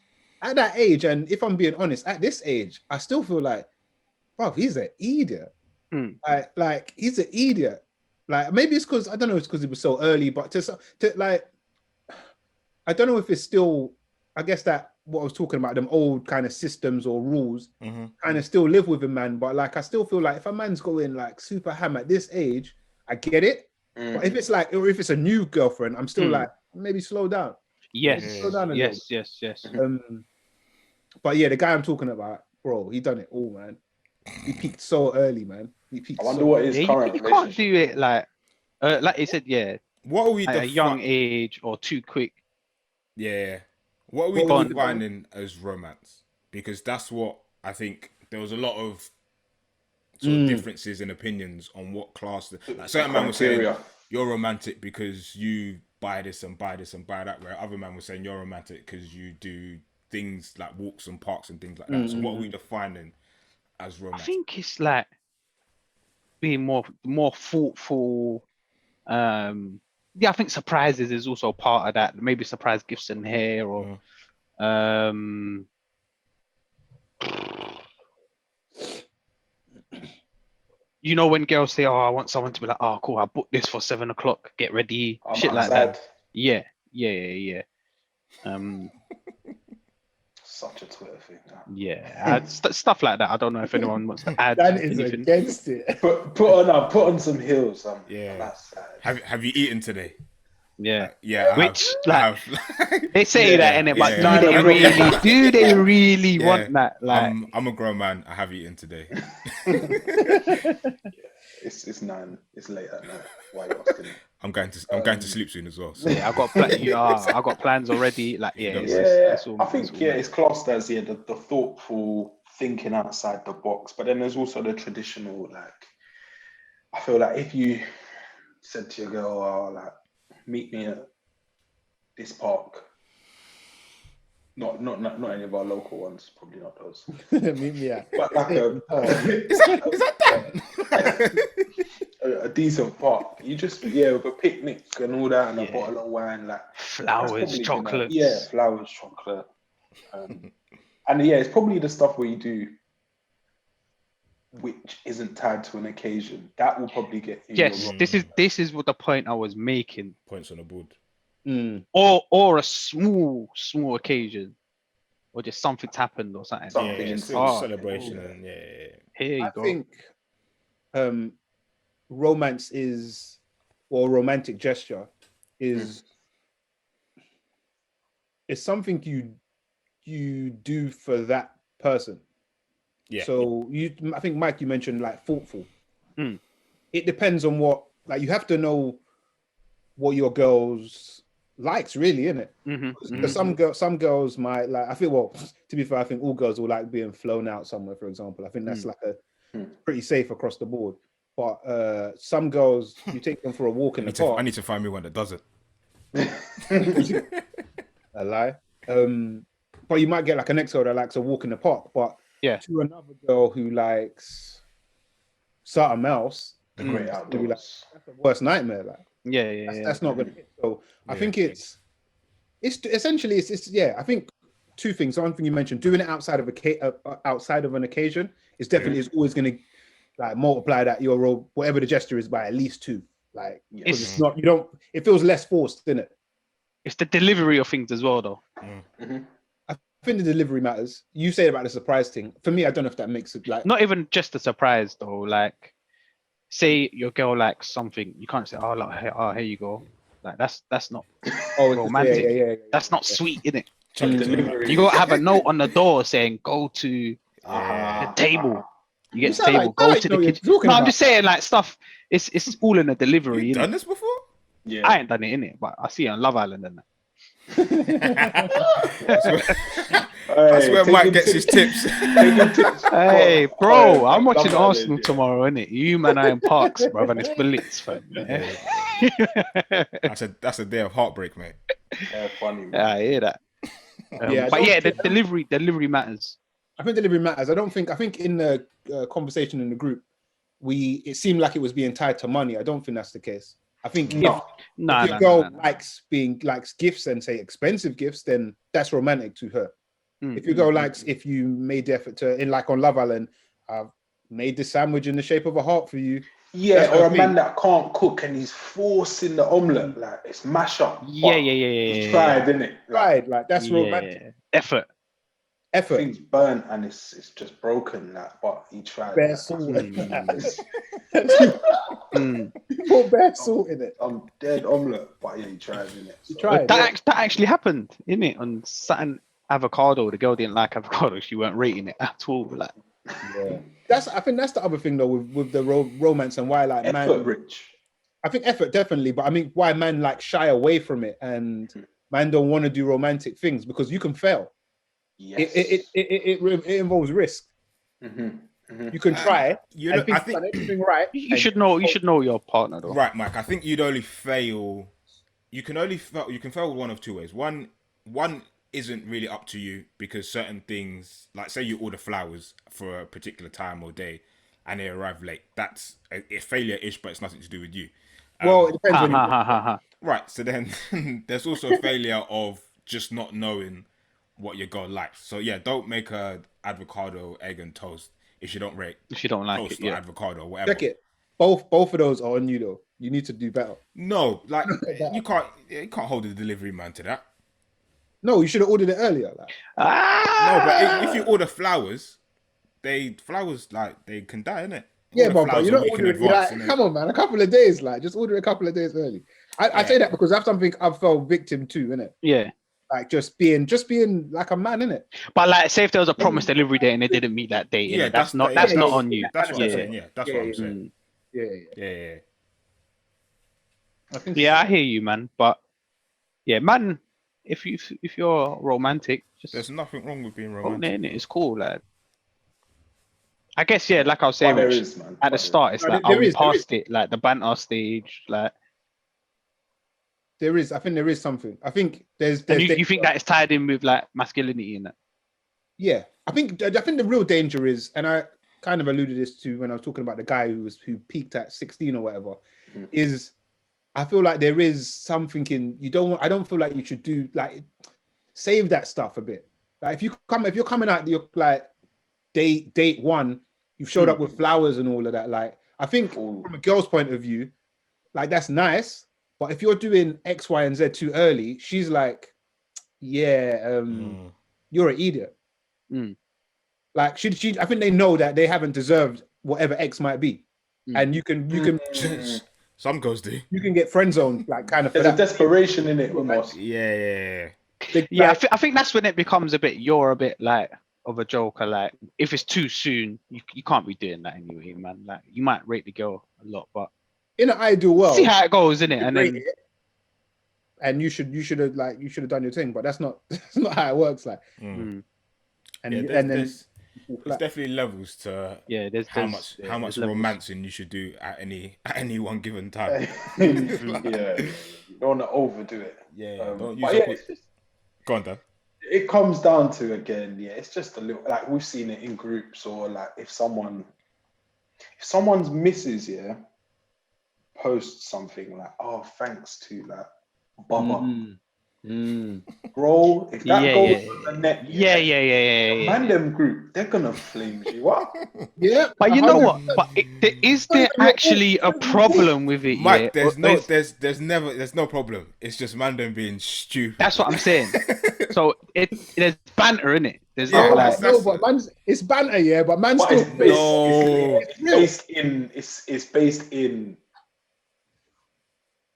At that age, and if I'm being honest, at this age, I still feel like, bro, he's an idiot. Like he's an idiot. Like maybe it's because I don't know, it's because it was so early, but to like, I don't know if it's still. I guess that what I was talking about, them old kind of systems or rules, kind of still live with a man. But like, I still feel like if a man's going like super ham at this age, I get it. But if it's like, or if it's a new girlfriend, I'm still like, maybe slow down. Yes. Slow down a little. Yes. But yeah, the guy I'm talking about, bro, he done it all, man. He peaked so early, man. I wonder what his current you can't do it like you said, What are we at a young age or too quick? Yeah. What are we defining as romance? Because that's what I think there was a lot of sort of differences in opinions on what class. Like certain man was saying you're romantic because you buy this and buy this and buy that, where other man was saying you're romantic because you do things like walks and parks and things like that. So what are we defining as romantic? I think it's like being more thoughtful. I think surprises is also part of that. Maybe surprise gifts in hair or you know when girls say, "Oh, I want someone to be like, oh, cool, I booked this for 7 o'clock. Get ready." Shit like that. Yeah. Such a Twitter thing. Yeah, stuff like that. I don't know if anyone wants to add. Dan is anything. against it. Put on some heels. That's sad. Have you eaten today? Yeah. Which they say that in it, but do they really want that? Like, I'm a grown man. I have eaten today. It's 9. It's late at night. Why are you asking? I'm going to sleep soon as well. So. Yeah, I got plans already. Like, I think it's classed as the thoughtful thinking outside the box, but then there's also the traditional like. I feel like if you said to your girl, "Oh, like meet me at this park," Not any of our local ones. Probably not those. Yeah. But like is that a decent park. You just with a picnic and all that, and a bottle of wine, like flowers, chocolates. Flowers, chocolate. And it's probably the stuff where you do, which isn't tied to an occasion. That will probably get you. Yes, this is what the point I was making. Points on the board. Or a small occasion, or just something's happened or something. Celebration and Here you go. I think romance is, or romantic gesture is something you do for that person. Yeah. So I think Mike, you mentioned like thoughtful. It depends on what, like, you have to know what your girl's likes, really, innit? Because some girls might like. I feel, well, to be fair, I think all girls will like being flown out somewhere. For example, I think that's like a pretty safe across the board. But some girls, you take them for a walk in the park. I need to find me one that doesn't. A lie. But you might get like an ex-girl that likes a walk in the park. But to another girl who likes something else, the great outdoors, like, that's the worst nightmare. Like, that's not gonna hit. So I think it's essentially I think two things. One thing you mentioned, doing it outside of an occasion is definitely is always gonna like multiply that your role, whatever the gesture is, by at least 2. Like, it's not, it feels less forced, doesn't it? It's the delivery of things as well, though. I think the delivery matters. You say about the surprise thing. For me, I don't know if that makes it like, not even just the surprise though. Like, say your girl likes something, you can't say, here you go. Like, that's not romantic. That's not sweet, innit? You gotta have a note on the door saying, go to the table. You get the table, go to the kitchen. No, I'm just saying, like, stuff. It's all in the delivery. You've done this before? Yeah, I ain't done it, innit? But I see it on Love Island and that. That's where Mike gets his tips. Hey, bro, I'm watching Arsenal tomorrow, innit? You man are in Parks, bro, and it's Blitz, fam. That's a day of heartbreak, mate. Funny. Man. I hear that. The delivery matters. I think delivery matters. I think in the conversation in the group, it seemed like it was being tied to money. I don't think that's the case. I think if your girl likes gifts, and say expensive gifts, then that's romantic to her. If your girl likes, if you made the effort to, like on Love Island, I've made the sandwich in the shape of a heart for you. Yeah, or a man that can't cook and he's forcing the omelette, like it's mash up. Yeah. He tried, didn't it? Like that's romantic. Effort. Things burnt and it's just broken, like, but he tried. Bare salt. Put bare salt in it. I'm dead omelette, but he tried, innit? He tried. That actually happened, innit? On Saturn avocado, the girl didn't like avocado. She weren't rating it at all. Like, I think that's the other thing though with the romance, and why like effort rich. I think effort definitely, but I mean why man like shy away from it and man don't want to do romantic things, because you can fail. Yes. It involves risk. You can try. I think everything right. You should know your partner though. Right, Mike. I think you'd only fail. You can fail one of 2 ways. One isn't really up to you, because certain things, like say you order flowers for a particular time or day and they arrive late, that's a failure-ish, but it's nothing to do with you. Well, it depends on Right, so then there's also a failure of just not knowing what your girl likes. So yeah, don't make her avocado, egg and toast if you don't like toast it, or avocado or whatever. Check it. Both of those are on you though. You need to do better. No, like you can't hold the delivery man to that. No, you should have ordered it earlier. Like. No, but if you order flowers, they can die, innit? Yeah, but you're not ordering it. Come on, man, a couple of days, like just order a couple of days early. I say that because that's something I've fell victim to, innit? Yeah. Like just being like a man, innit? But like, say if there was a promised delivery date and they didn't meet that date, that's not on you. That's what I'm saying. Yeah, that's what I'm saying. Yeah. I hear you, man. But yeah, man, if you're romantic, there's nothing wrong with being romantic. It's cool, like. I guess like I was saying, at the start, it's like, are we past it? Like the banter stage, like. there is. I think there is something. I think there's. And you think that it's tied in with like masculinity in that? Yeah, I think the real danger is, and I kind of alluded this to when I was talking about the guy who peaked at 16 or whatever, is I feel like there is something in I don't feel like you should do like save that stuff a bit. Like if you're coming out, you're like date one, you've showed up with flowers and all of that. Like I think from a girl's point of view, like that's nice. But if you're doing X, Y, and Z too early, she's like, yeah, you're an idiot. Like she I think they know that they haven't deserved whatever X might be. And you can some girls do. You can get friend zoned, like kind of. There's a desperation in it almost. Yeah. I think that's when it becomes you're a bit like of a joker. Like if it's too soon, you can't be doing that anyway, man. Like you might rate the girl a lot, but in an ideal world, see how it goes, innit? And then you should have done your thing, but that's not how it works. Like, and then there's definitely levels to how much romancing you should do at any one given time. You don't want to overdo it. Don't use it. Go on, Dan. It comes down to it's just a little, like we've seen it in groups, or like if someone's missus posts something like, oh, thanks to like Bubba. Bro, if that goes to the net, Mandem group, they're gonna flame you up. Yeah, but you know what? But is there actually a problem with it? Mike, there's no problem. It's just Mandem being stupid. That's what I'm saying. So there's banter in it. There's it's banter, but man's still it's based in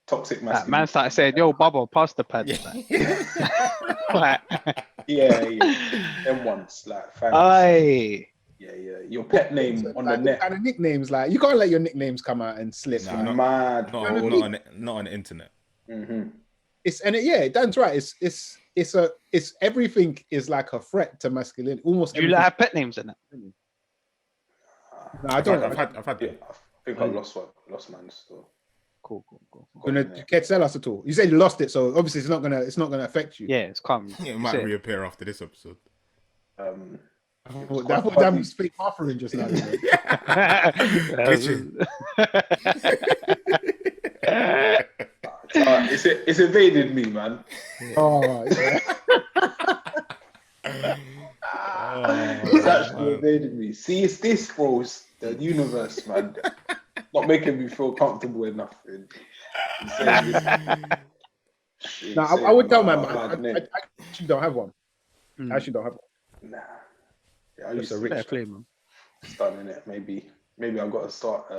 toxic masculinity. Man started saying, "Yo, Bubba, pass the pad." Them ones like family. Your pet name on the net. Kind of nicknames, like you can't let your nicknames come out and slip. Mad. Not on the internet. Dan's right. It's everything is like a threat to masculinity. Almost. Do you have pet names in that? No, I don't. I've had. I think I've lost mine. So. Cool. Gonna tell us at all? You said you lost it, so obviously it's not gonna affect you. Yeah, it's calm. It might reappear after this episode. I thought Dan was fake buffering just now. It's evaded me, man. It's actually evaded me. See, it's this, bros. The universe, man. Not making me feel comfortable enough. I would tell man, I actually don't have one. I actually don't have one. Nah. Yeah, I used to rich play, man. Starting it. Maybe I've got to start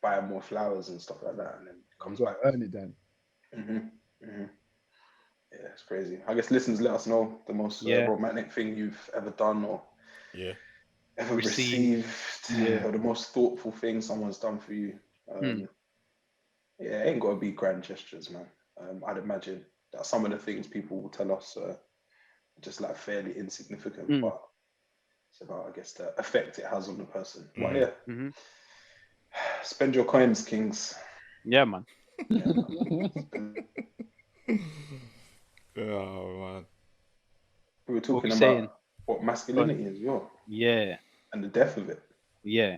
buying more flowers and stuff like that, and then it comes back. Earn it then. Yeah, it's crazy. I guess listeners, let us know the most romantic thing you've ever done or ever received, or the most thoughtful thing someone's done for you. It ain't got to be grand gestures, man. I'd imagine that some of the things people will tell us are just like fairly insignificant, but it's about, I guess, the effect it has on the person. But spend your coins, kings. Yeah, man. Oh man. We were talking about what masculinity is, and the death of it. Yeah.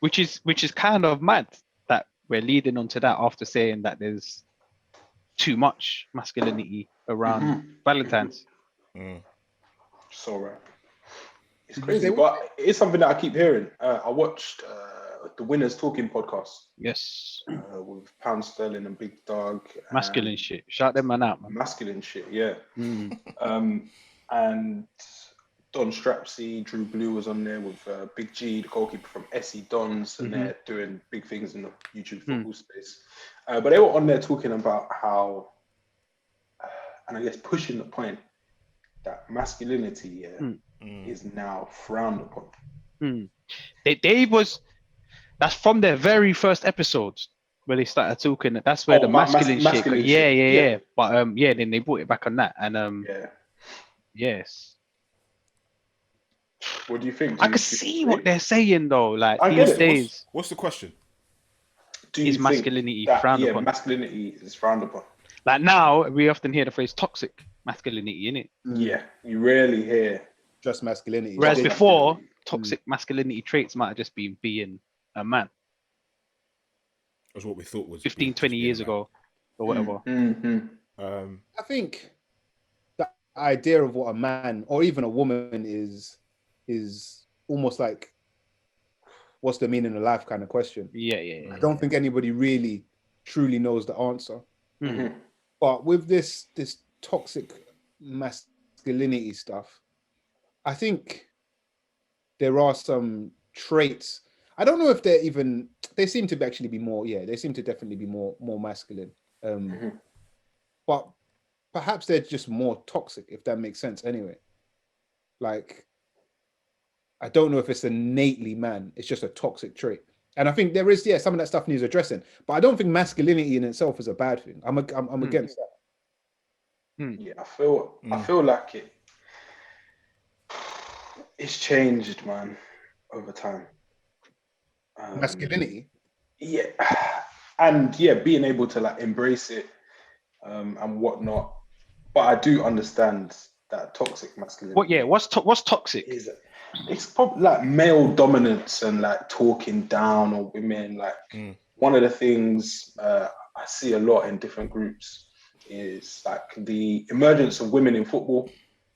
Which is kind of mad that we're leading on to that after saying that there's too much masculinity around Valentine's. So right. It's crazy, but it's something that I keep hearing. I watched the Winners Talking podcast. Yes. With Pound Sterling and Big Dog. Masculine shit. Shout them man out, man. Masculine shit, yeah. And Don Strapsy, Drew Blue was on there with Big G, the goalkeeper from SE Dons, and they're doing big things in the YouTube football space. But they were on there talking about how, and I guess pushing the point that masculinity is now frowned upon. That's from their very first episodes where they started talking. That's where the masculine shit. Yeah. But then they brought it back on that, and yes. What do you think? I can see what they're saying though. Like I these days. What's the question? is masculinity frowned upon? Masculinity is frowned upon. Like now, we often hear the phrase toxic masculinity, innit? Yeah, you rarely hear just masculinity. Whereas before, toxic masculinity traits might have just been being a man. That's what we thought was 15, 20 years ago or whatever. I think the idea of what a man or even a woman is almost like what's the meaning of life kind of question. Yeah. I don't think anybody really truly knows the answer. But with this toxic masculinity stuff, I think there are some traits. I don't know if they seem to actually be more, they seem to definitely be more masculine. But perhaps they're just more toxic, if that makes sense anyway. Like, I don't know if it's innately man, it's just a toxic trait. And I think there is, some of that stuff needs addressing. But I don't think masculinity in itself is a bad thing. I'm against that. Yeah, I feel like it's changed, man, over time. Masculinity? Yeah. And being able to like embrace it and whatnot. But I do understand that toxic masculinity. What's toxic? It's probably like male dominance and like talking down on women. Like one of the things I see a lot in different groups is like the emergence of women in football.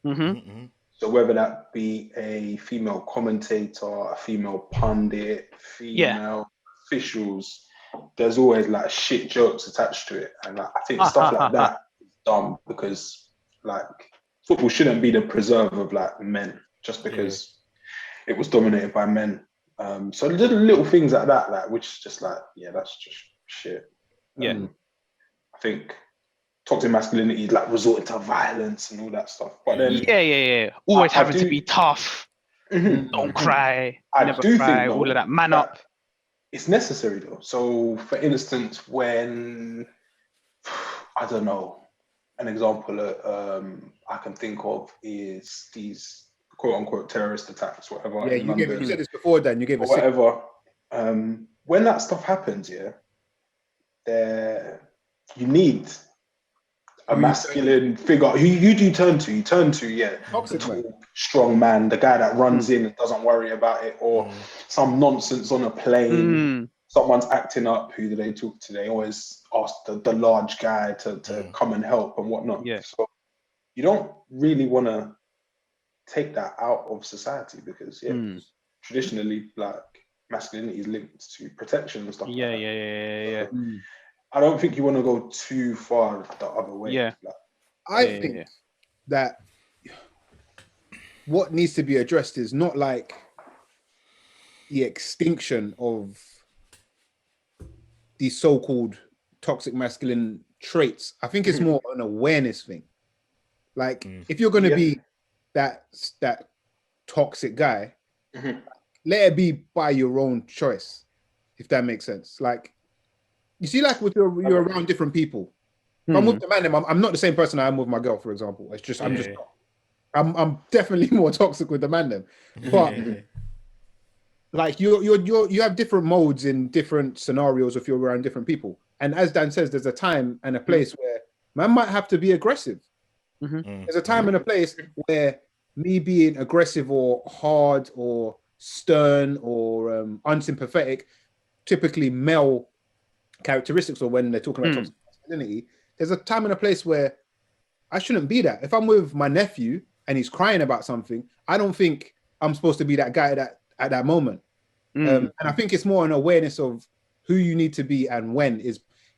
So whether that be a female commentator, a female pundit, female officials, there's always like shit jokes attached to it. And like, I think stuff like that is dumb because like football shouldn't be the preserve of like men just because it was dominated by men. So little things like that, like which is just like, that's just shit. I think toxic masculinity is like resorting to violence and all that stuff. But then always having to be tough. Don't cry. Never cry. All of that. Man up. It's necessary though. So for instance, when I don't know, an example I can think of is these quote unquote terrorist attacks, whatever. Yeah, you said this before, Dan. You gave us whatever. When that stuff happens, you need a masculine figure who you do turn to. You turn to the tall, strong man, the guy that runs in and doesn't worry about it, or some nonsense on a plane. Someone's acting up. Who do they talk to? They always ask the large guy to come and help and whatnot. So you don't really want to take that out of society because traditionally like masculinity is linked to protection and stuff like that. I don't think you want to go too far the other way. I think that what needs to be addressed is not like the extinction of these so-called toxic masculine traits. I think it's more an awareness thing. Like if you're going to be that toxic guy, let it be by your own choice, if that makes sense. Like, you see, like with you're around different people. If I'm with the man, I'm not the same person I am with my girl, for example. It's just I'm just not. I'm definitely more toxic with the man then. But like you have different modes in different scenarios if you're around different people. And as Dan says, there's a time and a place where man might have to be aggressive. There's a time and a place where me being aggressive or hard or stern or unsympathetic, typically male characteristics, or when they're talking about toxic masculinity, there's a time and a place where I shouldn't be that. If I'm with my nephew and he's crying about something, I don't think I'm supposed to be that guy at that moment. And I think it's more an awareness of who you need to be and when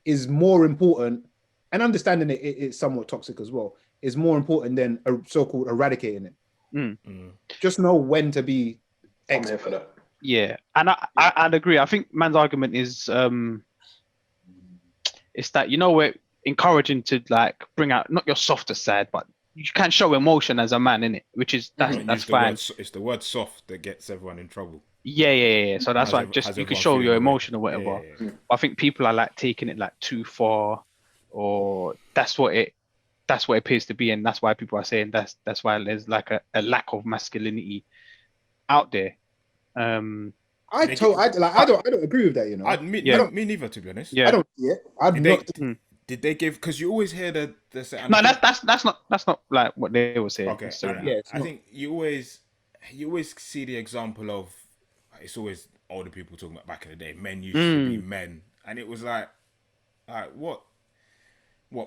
is more important, and understanding it's somewhat toxic as well is more important than so-called eradicating it. Just know when to be expert for that. Yeah, and I'd agree. I think man's argument is it's that we're encouraging to like bring out not your softer side, but you can show emotion as a man in it, which is that's fine. It's the word soft that gets everyone in trouble. Yeah. So that's why just you can show your emotion or whatever. I think people are like taking it like too far, or that's what it appears to be, and that's why people are saying that's why there's like a lack of masculinity out there. I don't agree with that. You know, me neither, to be honest. I don't see it. Did they give? Because you always hear the no, that's not like what they were saying. Okay, I think you always see the example of, it's always older people talking about back in the day. Men used to be men, and it was like what?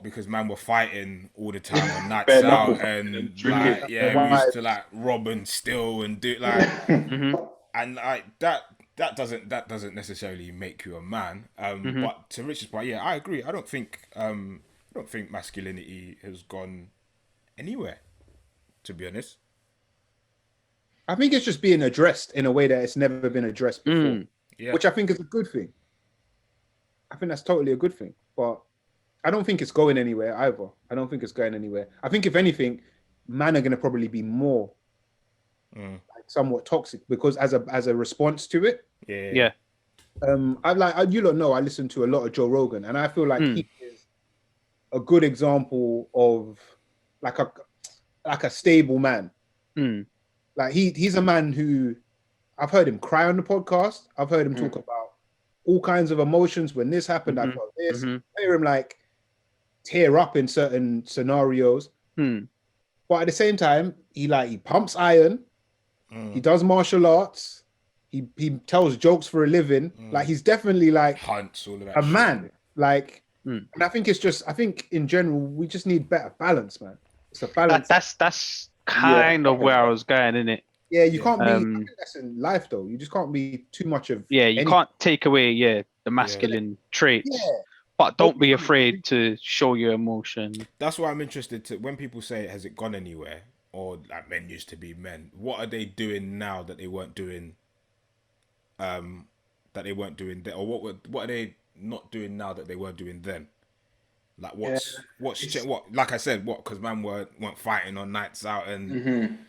Because man were fighting all the time on nights out, and like we used to like rob and steal and do like, and like that doesn't necessarily make you a man. But to Richard's point, I agree. I don't think masculinity has gone anywhere, to be honest. I think it's just being addressed in a way that it's never been addressed before, which I think is a good thing. I think that's totally a good thing, but I don't think it's going anywhere either. I don't think it's going anywhere. I think if anything, men are going to probably be more like somewhat toxic because as a response to it. Yeah. I like, you don't know, I listen to a lot of Joe Rogan, and I feel like he is a good example of like a stable man. Like he's a man who I've heard him cry on the podcast. I've heard him talk about all kinds of emotions when this happened. I felt this. I hear him like tear up in certain scenarios. But at the same time, he pumps iron. He does martial arts. He tells jokes for a living. Like he's definitely like hunts, all of that a shit. man. Like, and I think I think in general we just need better balance, man. It's a balance. That's kind of where I was going, isn't it? Yeah, you can't be. I think that's in life, though. You just can't be too much of. Yeah, you can't take away the masculine traits, but don't be afraid to show your emotion. That's why I'm interested to when people say, "Has it gone anywhere?" or like men used to be men. What are they doing now that they weren't doing? Or what are they not doing now that they weren't doing then? Like what's like I said, because man weren't fighting on nights out and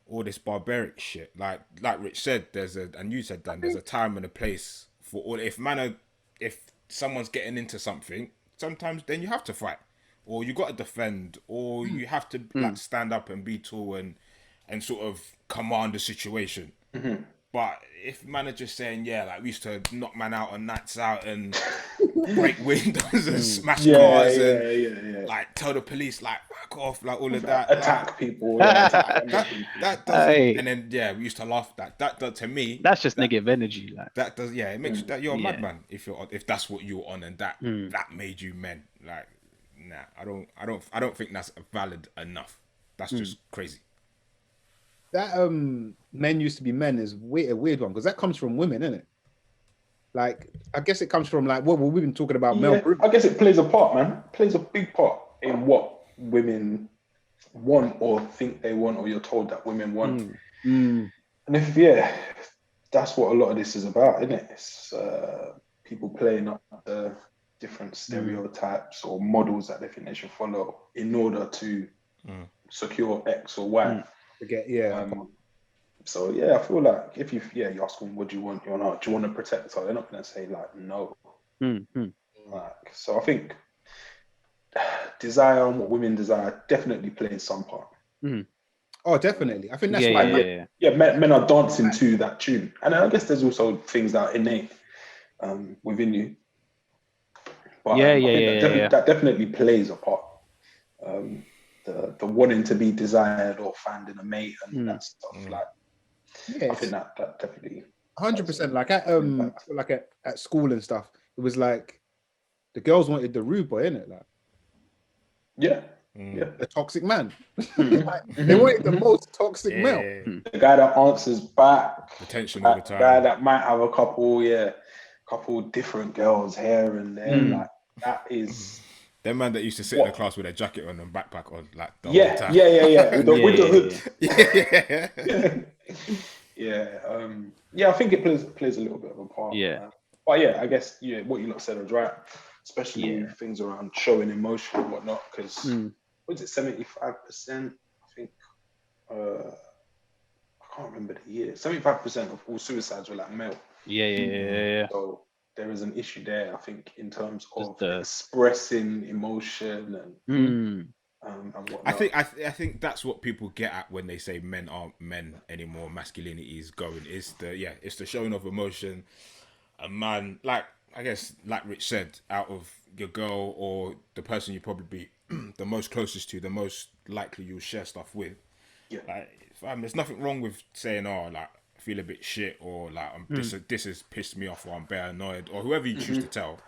all this barbaric shit. Like Rich said, and you said, Dan, there's a time and a place for all. If someone's getting into something, sometimes then you have to fight, or you got to defend, or you have to like stand up and be tall and sort of command the situation. But if man are just saying, like we used to knock man out on nights out and break windows and smash cars and like tell the police like fuck off, like all of that, attack people, that doesn't. And then we used to laugh at that to me. That's just negative energy. Like that does, it makes that you're a madman if that's what you're on and that made you men. Like, nah, I don't think that's valid enough. That's just crazy. That men used to be men is a weird one because that comes from women, isn't it? Like, I guess it comes from like what we've been talking about. I guess it plays a part, man. It plays a big part in what women want or think they want, or you're told that women want. And if that's what a lot of this is about, isn't it? It's people playing up the different stereotypes or models that they think they should follow in order to secure X or Y. So I feel like if you ask them what do you want, you're not. Do you want to protect her? They're not going to say like no. Like, so I think desire and what women desire definitely plays some part. Oh, definitely. I think that's why men are dancing to that tune, and I guess there's also things that are innate within you. But that definitely plays a part. The wanting to be desired or finding a mate and that stuff. Like, I think that definitely 100%. Like at school and stuff, it was like the girls wanted the rude boy, innit? Like, the toxic man. They wanted the most toxic male. The guy that answers back, attention all the time. The guy that might have a couple different girls here and there. Like, that is. Them man that used to sit in the class with their jacket on and backpack on, like the whole time. With the hood. I think it plays a little bit of a part. But I guess what you lot said was right, especially things around showing emotion and whatnot. Because what is it, 75%? I think I can't remember the year. 75% of all suicides were like male. So there is an issue there, I think, in terms of expressing emotion and whatnot. I think that's what people get at when they say men aren't men anymore. Masculinity is going. It's the showing of emotion. A man, like I guess, like Rich said, out of your girl or the person you probably be the most closest to, the most likely you'll share stuff with. Yeah. Like, there's nothing wrong with saying, "Oh, like I feel a bit shit," or like this has pissed me off, or I'm bare annoyed, or whoever you choose to tell.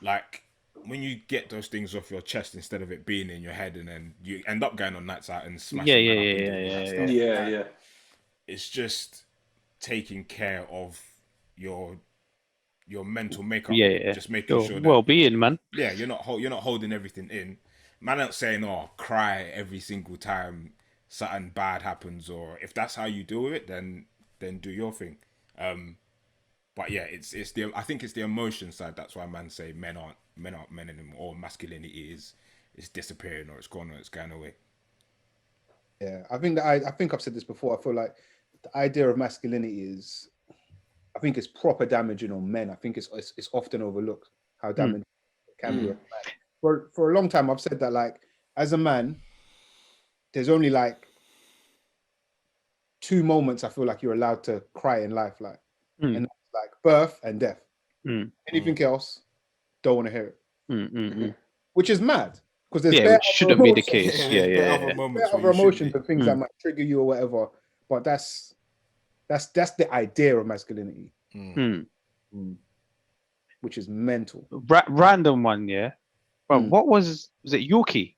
Like when you get those things off your chest instead of it being in your head, and then you end up going on nights out and smashing man up and doing all that stuff. Yeah. It's just taking care of your mental makeup. Just making your sure that well-being, man. Yeah, you're not holding everything in. Man, not saying, "Oh, cry every single time something bad happens," or if that's how you deal with it, then do your thing. But yeah, I think it's the emotion side. That's why man say men aren't men anymore, or masculinity is disappearing, or it's gone, or it's going away. Yeah, I think I've said this before. I feel like the idea of masculinity is, I think it's proper damaging on men. I think it's often overlooked how damaging it can be on men. For a long time, I've said that, like, as a man, there's only like 2 moments I feel like you're allowed to cry in life, like, and that's like birth and death. Anything else, don't want to hear it. Which is mad, because there's which shouldn't be the case. Other emotions and things that might trigger you or whatever, but that's the idea of masculinity, which is mental. Random one, yeah. But what was it? Yorkie?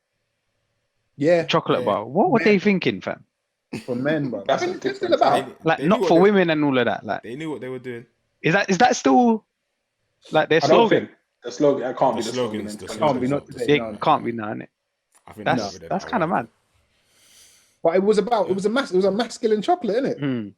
Yeah, chocolate bar. What were they thinking, fam? For men, bro. That's it's still about like not for women and all of that. Like they knew what they were doing. Is that still like their slogan? The slogan. It can't be the slogan. slogan. It can't be now, innit? I think that's kind of mad. But it was a masculine chocolate, innit?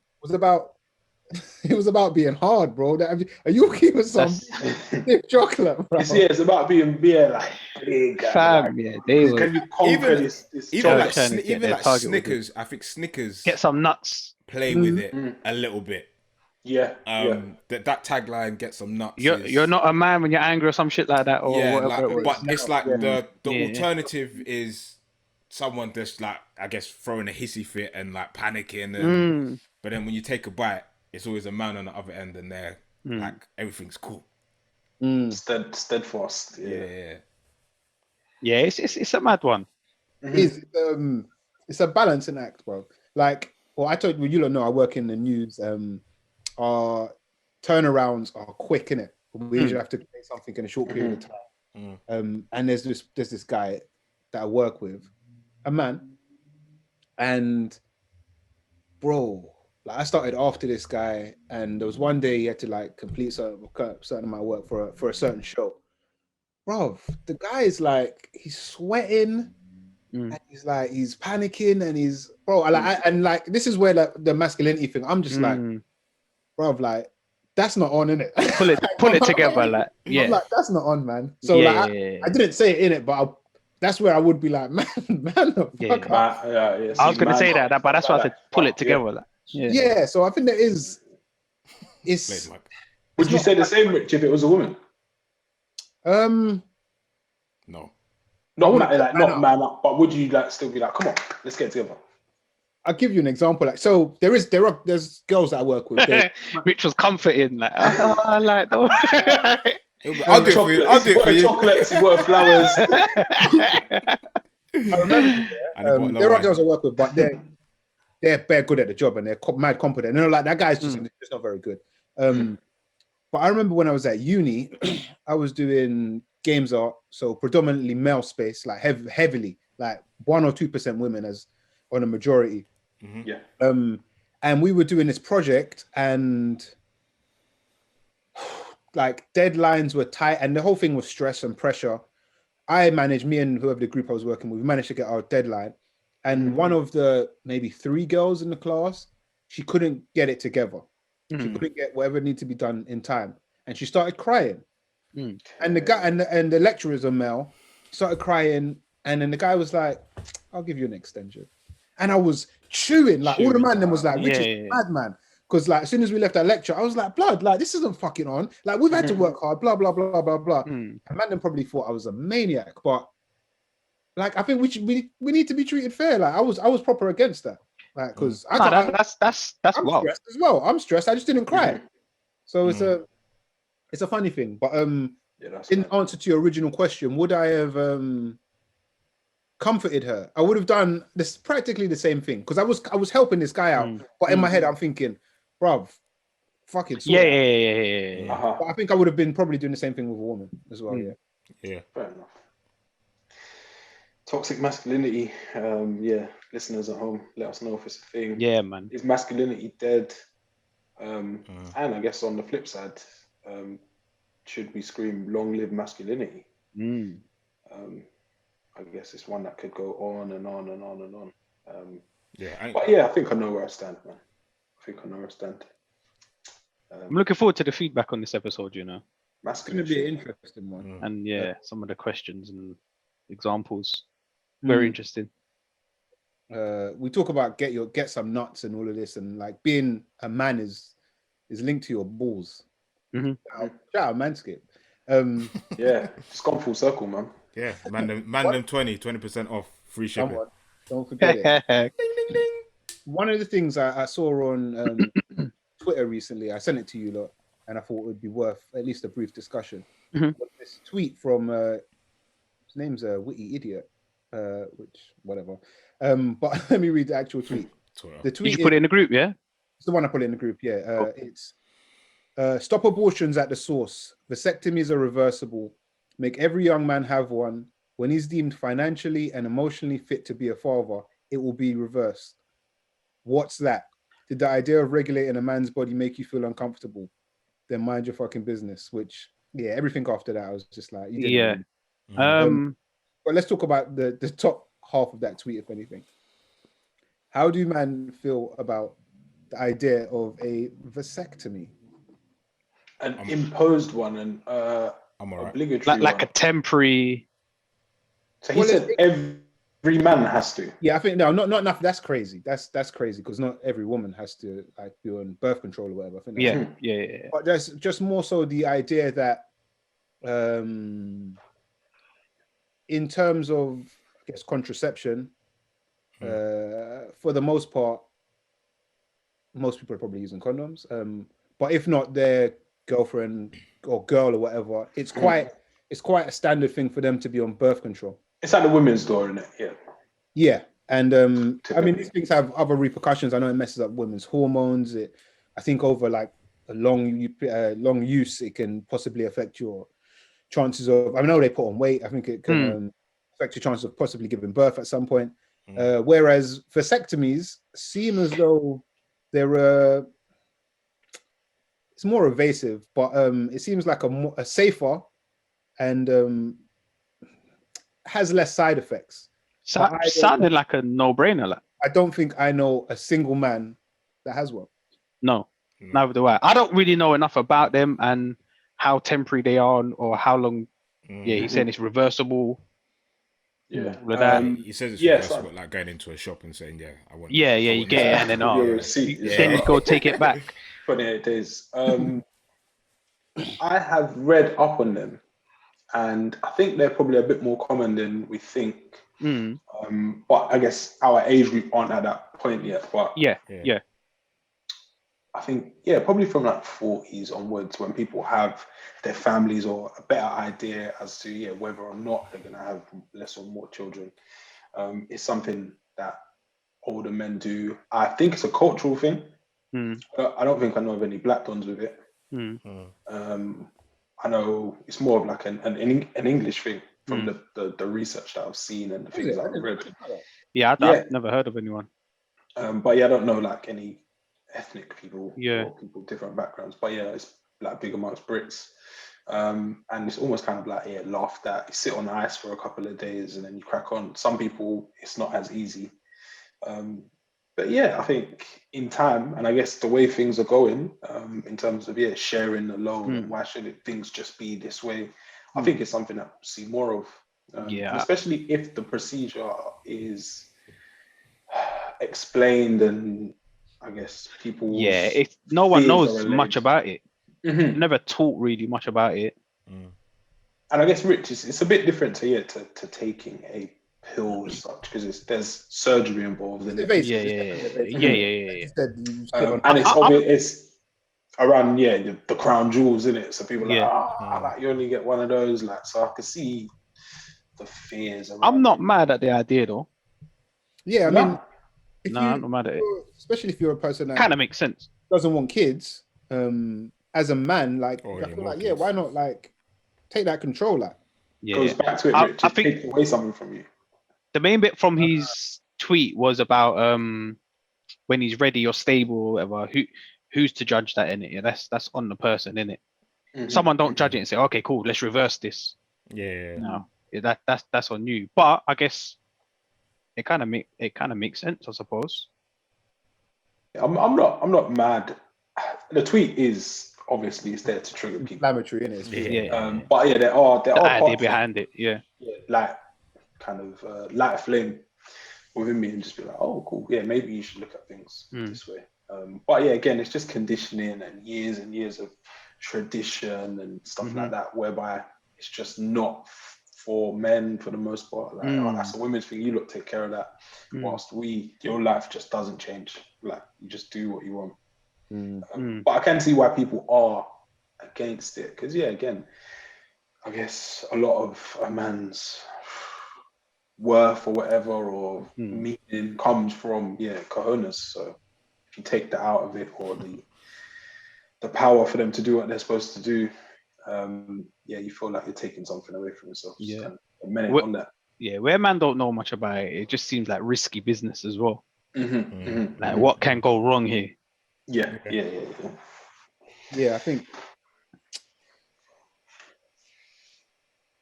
It was about being hard, bro. Are you keeping some stiff chocolate, bro? It's about being like big. Fam, can you conquer this even like Snickers? I think Snickers get some nuts. Play with it a little bit. Yeah. That tagline, get some nuts. You're not a man when you're angry or some shit like that, or whatever. But it's like the alternative is someone just like, I guess, throwing a hissy fit and like panicking, and but then when you take a bite, it's always a man on the other end, and they're like, everything's cool. Steadfast. Yeah. It's a mad one. It's a balancing act, bro. Like, I told you, you don't know, I work in the news. Our turnarounds are quick, innit? We usually have to create something in a short period of time. And there's this guy that I work with, a man, and bro, like, I started after this guy, and there was one day he had to like complete certain amount of work for a certain show. Bro, the guy is like, he's sweating, and he's panicking, and he's like, this is where like the masculinity thing. I'm just like, bro, like, that's not on, innit? Pull it together, like, yeah. I'm like, that's not on, man. So I didn't say it in it, but that's where I would be like, man, fuck up. I was gonna say that, but that's why I said pull it together, like. Yeah, so I think there is. Would you say the same, Rich, if it was a woman? No. Not man up, but would you like still be like, come on, let's get together? I'll give you an example. Like, so there's girls that I work with. Rich was comforting, like, I like that. I'll do it for you. I'll do it for you. Chocolates, worth flowers. I remember there are girls I work with, but they're very good at the job, and they're mad competent. And like, that guy's just not very good. But I remember when I was at uni, I was doing games art, so predominantly male space, like heavily, like 1 or 2% women as on a majority. Yeah. And we were doing this project, and like deadlines were tight, and the whole thing was stress and pressure. Me and whoever the group I was working with, we managed to get our deadline. And one of the maybe 3 girls in the class, she couldn't get it together. She couldn't get whatever needed to be done in time, and she started crying. And the guy and the lecturers are male, started crying, and then the guy was like, "I'll give you an extension," and I was chewing like all the man. Then was like, "Rich is mad, man," because like as soon as we left that lecture, I was like, "Blood, like this isn't fucking on. Like we've had to work hard, blah blah blah blah blah." And man then probably thought I was a maniac, but like I think we need to be treated fair. Like I was proper against that. Like because that's I'm wild. stressed as well. I'm stressed. I just didn't cry. So it's a funny thing. But in answer to your original question, would I have comforted her? I would have done this practically the same thing because I was helping this guy out, but in my head I'm thinking, bruv, fucking Yeah. But I think I would have been probably doing the same thing with a woman as well. Yeah. Fair enough. Toxic masculinity. Listeners at home, let us know if it's a thing. Yeah, man. Is masculinity dead? And I guess on the flip side, should we scream "Long live masculinity"? I guess it's one that could go on and on and on and on. I think I know where I stand, man. I'm looking forward to the feedback on this episode. You know, it's going to be an interesting one, and some of the questions and examples, very interesting. We talk about get some nuts and all of this, and like being a man is linked to your balls. Shout out Manscaped. It's gone full circle, man. Yeah, Mandem 20% off, free shipping. Don't forget it. Ding, ding, ding. One of the things I saw on Twitter recently, I sent it to you lot, and I thought it would be worth at least a brief discussion. This tweet from his name's Witty Idiot, which whatever. But let me read the actual tweet. The tweet. Did you put it in the group? Yeah, it's the one I put in the group. Yeah, it's stop abortions at the source. Vasectomies are reversible. Make every young man have one. When he's deemed financially and emotionally fit to be a father, it will be reversed. What's that? Did the idea of regulating a man's body make you feel uncomfortable? Then mind your fucking business. Which, everything after that, I was just like, but let's talk about the top half of that tweet, if anything. How do men feel about the idea of a vasectomy? An imposed one and I'm all right. Obligatory like one. A temporary. So he said every man has to. Yeah, I think not enough. That's crazy. That's crazy because not every woman has to like be on birth control or whatever. I think yeah. But there's just more so the idea that, in terms of I guess contraception, for the most part, most people are probably using condoms. But if not their girlfriend or girl or whatever, it's quite a standard thing for them to be on birth control. It's at the women's door, isn't it? Yeah. And I mean, these things have other repercussions. I know it messes up women's hormones. I think over like a long use, it can possibly affect your chances of. I know they put on weight. I think it can affect your chances of possibly giving birth at some point. Whereas vasectomies seem as though they're it's more evasive, but it seems like a safer and has less side effects. Sounded like a no-brainer. I don't think I know a single man that has one. No, neither do I. I don't really know enough about them and how temporary they are or how long. Yeah, he's saying it's reversible. Yeah, he says it's reversible, like going into a shop and saying, "I want." Yeah, you get it, and then then you go take it back. 28 days. I have read up on them, and I think they're probably a bit more common than we think. But I guess our age group aren't at that point yet. But yeah. I think probably from like 40s onwards, when people have their families or a better idea as to whether or not they're gonna have less or more children, it's something that older men do. I think it's a cultural thing. I don't think I know of any black dons with it. I know it's more of like an English thing from the research that I've seen and the things that I've read. Yeah, I've never heard of anyone. But I don't know like any ethnic people or people with different backgrounds. But it's like big amongst Brits. And it's almost kind of like laughed at. You sit on ice for a couple of days and then you crack on. Some people it's not as easy. But I think in time, and I guess the way things are going, in terms of sharing the load, and why should things just be this way? I think it's something that we'll see more of. Especially if the procedure is explained, and I guess people. If no one knows much about it, never taught really much about it. And I guess, Rich, it's a bit different to taking a pills because there's surgery involved in it. Yeah. And it's obvious. It's around the crown jewels in it. So people are like, like you only get one of those. Like, so I can see the fears. I'm not mad at the idea though. Yeah, I mean, I'm not mad at it. Especially if you're a person that kind of makes sense. Doesn't want kids. As a man, like, why not like take that control? Like, goes back to it, Rich. I think take away something from you. The main bit from his tweet was about when he's ready or stable or whatever. Who's to judge that in it? Yeah, that's on the person, innit? Someone don't judge it and say, okay, cool, let's reverse this. Yeah. No, that's on you. But I guess it kind of makes sense, I suppose. I'm not mad. The tweet is obviously it's there to trigger people. Inflammatory, innit? But yeah, there are the idea behind it. Yeah, like kind of light a flame within me and just be like, oh, cool. Yeah, maybe you should look at things this way. But yeah, again, it's just conditioning and years of tradition and stuff like that, whereby it's just not for men for the most part. Like, oh, that's a women's thing. You look, take care of that. Whilst your life just doesn't change. Like, you just do what you want. But I can see why people are against it. Because, yeah, again, I guess a lot of a man's worth or whatever or meaning comes from, cojones. So if you take that out of it or the power for them to do what they're supposed to do, you feel like you're taking something away from yourself. Yeah. On that. Yeah, where man don't know much about it, it just seems like risky business as well. Like, what can go wrong here? Yeah, I think.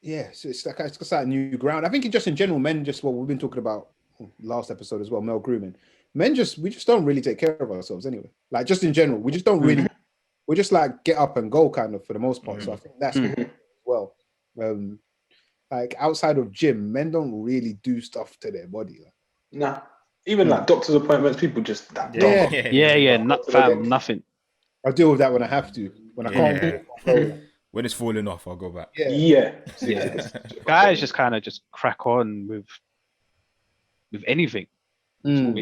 Yeah, so it's like new ground. I think just in general, men we've been talking about last episode as well, male grooming. Men we just don't really take care of ourselves anyway. Like, just in general, we just don't really. We just like get up and go kind of for the most part. So I think that's as well. Like, outside of gym, men don't really do stuff to their body. Like. Nah. Even like doctor's appointments, people just nothing. I deal with that when I have to. When I can't. When it's falling off, I'll go back. Yeah. Guys just kind of just crack on with anything. I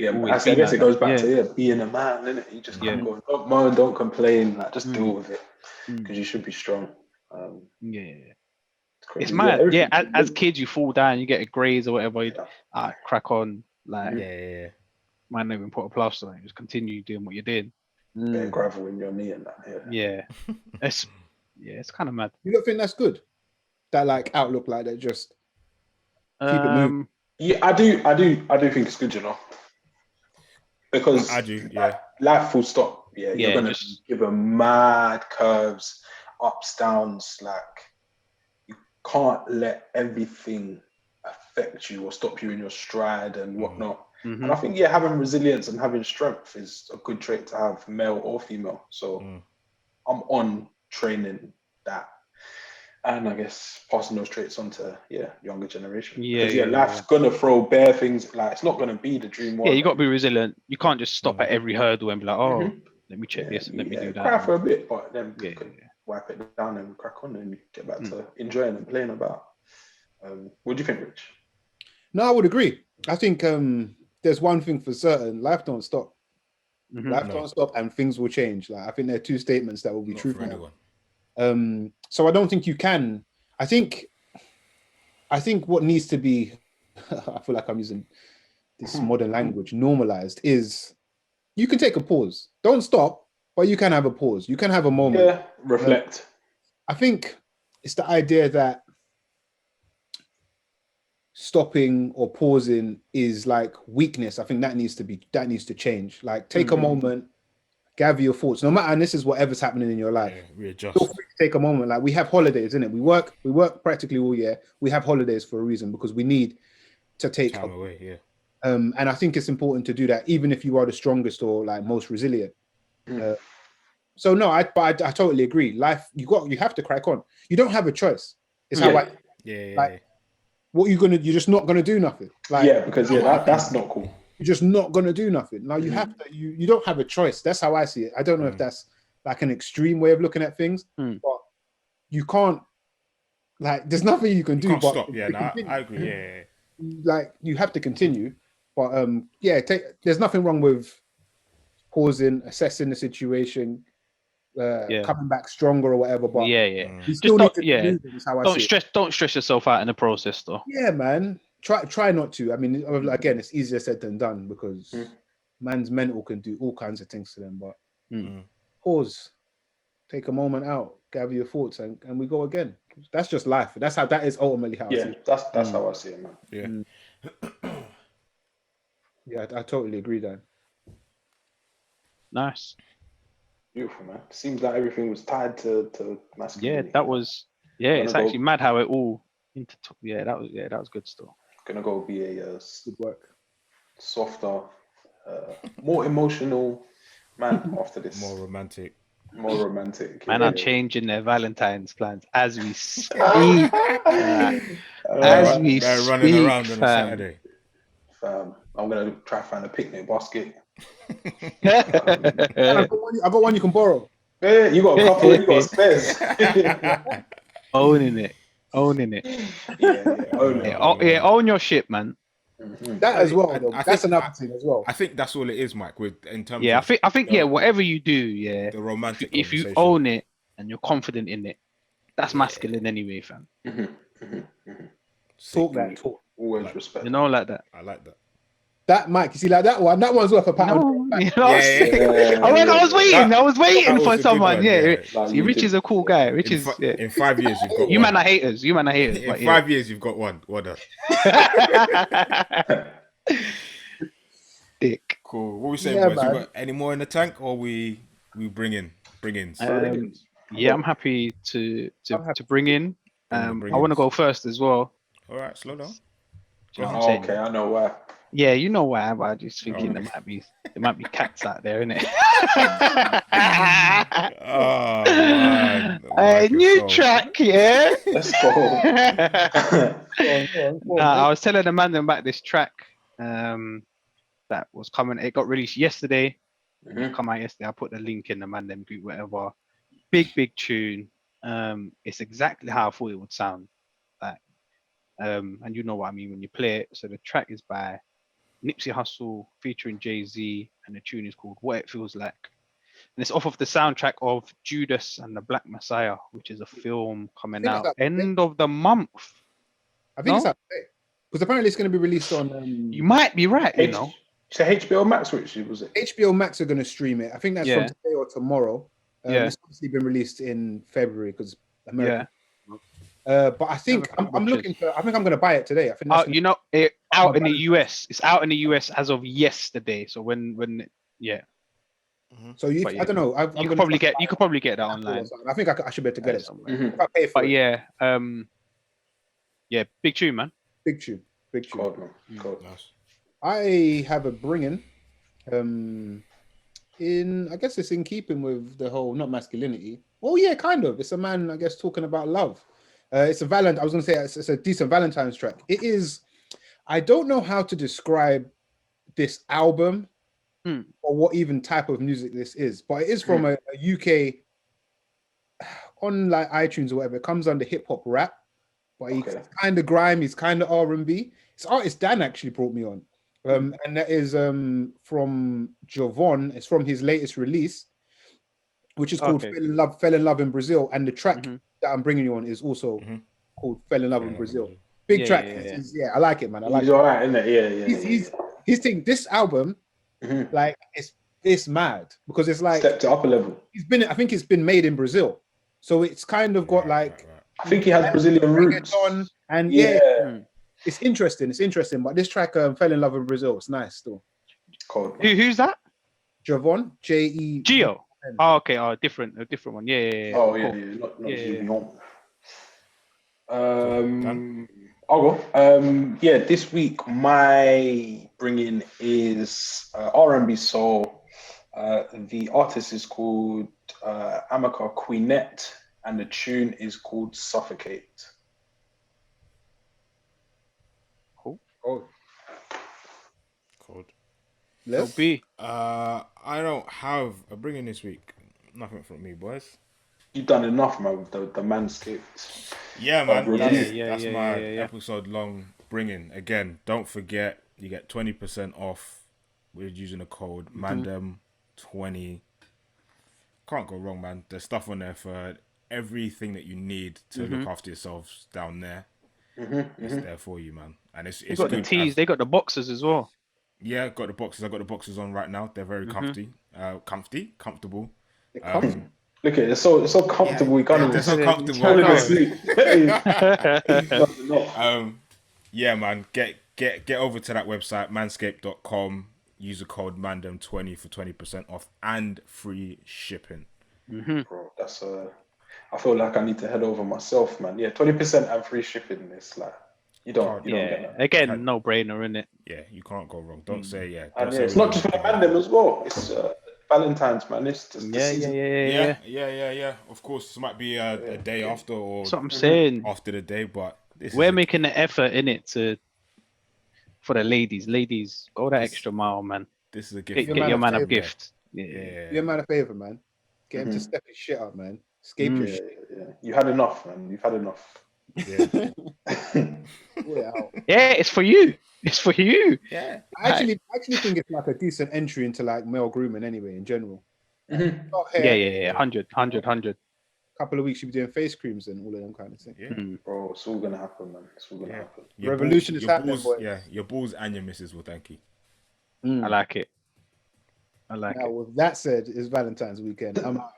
guess it goes back to being a man, isn't it? You just can't go, don't moan, don't complain, like, just deal with it because you should be strong. It's mad. As kids, you fall down, you get a graze or whatever. Crack on, like man, even put a plaster on it. Just continue doing what you're doing. Gravel in your knee and that. It's kind of mad. You don't think that's good? That like outlook like that, just keep it moving. Yeah, I do think it's good, because I do, life full stop. You're gonna give them mad curves, ups, downs. Like, you can't let everything affect you or stop you in your stride and whatnot. And I think having resilience and having strength is a good trait to have, male or female. So I'm on training that. And I guess passing those traits on to younger generation. Life's gonna throw bare things. Like, it's not gonna be the dream world. You got to be resilient. You can't just stop at every hurdle and be like, oh, let me check this and let me do that. Cry for a bit, but then you can wipe it down and crack on and get back to enjoying and playing about. What do you think, Rich? No, I would agree. I think there's one thing for certain: life don't stop. Life don't stop, and things will change. Like, I think there are two statements that will be true for anyone. So I don't think you can. I think what needs to be, I feel like I'm using this modern language, normalized, is you can take a pause. Don't stop, but you can have a pause. You can have a moment. Yeah, reflect. I think it's the idea that stopping or pausing is like weakness. I think that needs to change. Like, take a moment, gather your thoughts, no matter, and this is whatever's happening in your life. Readjust. Feel free to take a moment. Like, we have holidays, isn't it? We work practically all year. We have holidays for a reason, because we need to take time away. And I think it's important to do that, even if you are the strongest or like most resilient. So no, I totally agree. Life, you have to crack on. You don't have a choice. It's how what are you gonna? You're just not gonna do nothing. Like, because that's not cool. You're just not gonna do nothing. Now you have to. You don't have a choice. That's how I see it. I don't know if that's like an extreme way of looking at things, but you can't. Like, there's nothing you can do. Can't stop. I agree. like you have to continue. But there's nothing wrong with pausing, assessing the situation, coming back stronger or whatever. But you still need to move. Is how I see it. Don't stress yourself out in the process, though. Yeah, man. Try not to. I mean, again, it's easier said than done because man's mental can do all kinds of things to them. But pause, take a moment out, gather your thoughts, and we go again. That's just life. That is ultimately how I see it. That's how I see it, man. Yeah. Yeah, I totally agree, Dan. Nice. Beautiful, man. Seems like everything was tied to masculinity. Yeah, that was. Yeah, it's actually mad how it all that was good stuff. Gonna go be a good work, softer, more emotional man after this. More romantic. Man are changing their Valentine's plans as we speak. As we speak, running around on a Saturday. I'm gonna try to find a picnic basket. I got one you can borrow. Yeah, you got a couple. You got spares. Owning it. Own your shit, man. That as well. That's another thing as well. I think that's all it is, Mike. With in terms. Yeah, I think whatever you do, the romantic. If you own it and you're confident in it, that's masculine anyway, fam. Talk that talk. Always respect. You know, like that. I like that. That Mike, you see, like that one's worth a pound. I was waiting for someone. See, Rich is a cool guy. Rich is in 5 years you've got you man are haters. In 5 years you've got one. Well done. Dick. Cool. What we saying, boys? You got any more in the tank, or we bring in? I'm happy to bring in. I want to go first as well. All right, slow down. Okay, I know why. Yeah, you know why. I'm just thinking there might be cats out there, innit? Oh man! New track, yeah. Let's go. I was telling the man about this track that was coming. It got released yesterday. Come out yesterday. I put the link in the Mandem group, whatever. Big tune. It's exactly how I thought it would sound. Like, and you know what I mean when you play it. So the track is by Nipsey Hussle featuring Jay-Z, and the tune is called What It Feels Like. And it's off of the soundtrack of Judas and the Black Messiah, which is a film coming out end of the month. I think it's out today. Because apparently it's going to be released on... you might be right, you know. So HBO Max, which was it? HBO Max are going to stream it. I think that's from today or tomorrow. It's obviously been released in February because America. But I think I'm looking for. I think I'm going to buy it today. I think that's out in the US. It's out in the US as of yesterday. So when So I don't know. You could probably get that online. I think I should be able to get it somewhere. If I pay for it. Big tune, man. Big tune. Cold. Nice. I have a bringing. I guess it's in keeping with the whole not masculinity. Oh yeah, kind of. It's a man, I guess, talking about love. It's a Valentine. I was going to say it's a decent Valentine's track. It is. I don't know how to describe this album or what even type of music this is, but it is from a UK on like iTunes or whatever. It comes under hip hop rap, but he's kind of grime. He's kind of R&B. It's artist Dan actually brought me on, and that is from Javon. It's from his latest release, which is called Fell in Love in Brazil, and the track that I'm bringing you on is also called Fell in Love in Brazil. Big track. I like it, man. I like it. All right, isn't it? He's thinking this album, like it's mad because it's like step to upper level. I think it's been made in Brazil, so it's kind of got like. I think he has Brazilian roots. And it's interesting. But this track, Fell in Love in Brazil, it's nice still. Cold. Who's that? Javon, J-E. Gio. Oh, okay. Oh, a different one. Yeah. Oh, yeah. Not I'll go. This week my bringing is R&B soul. The artist is called Amaka Queenette, and the tune is called Suffocate. Cool. Let's be. I don't have a bringing this week. Nothing from me, boys. You've done enough, man, with the Manscaped. Yeah, man. Review. That's my episode long bringing. Again, don't forget, you get 20% off. We're using the code Mandem20. Can't go wrong, man. There's stuff on there for everything that you need to look after yourselves down there. It's there for you, man. And it's They got good. the tees. They got the boxes as well. Yeah, got the boxes. I got the boxes on right now. They're very comfortable. Look at it. It's so comfortable. They're so comfortable. Falling asleep. Yeah, man. Get over to that website, manscaped.com. Use the code Mandem20 for 20% off and free shipping. Bro, that's I feel like I need to head over myself, man. Yeah, 20% and free shipping. It's like you don't get that. Again, no brainer, innit? Yeah, you can't go wrong. Don't say And it's not just for the Mandem as well. It's Valentine's, man. It's just the season. Yeah. Of course, it might be a day after or that's what I'm saying. After the day, but we're making the effort in it for the ladies. Ladies, go that extra mile, man. This is a gift. Get your man a gift. Yeah. Be a man a favor, man. Get him to step his shit up, man. Escape your shit. Yeah. You had enough, man. You've had enough. Yeah. Yeah, it's for you. It's for you. Yeah. I actually think it's like a decent entry into like male grooming anyway, in general. Yeah. 100. Couple of weeks you'll be doing face creams and all of them kind of things. Yeah. Bro, it's all gonna happen, man. It's all gonna happen. Revolution is happening, boy. Yeah, your balls and your missus will thank you. I like it. Now, with that said, it's Valentine's weekend. I'm out.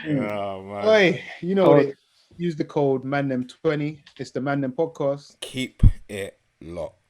Oh man. Oi, you know what it is. Use the code Mandem20. It's the Mandem podcast. Keep it locked.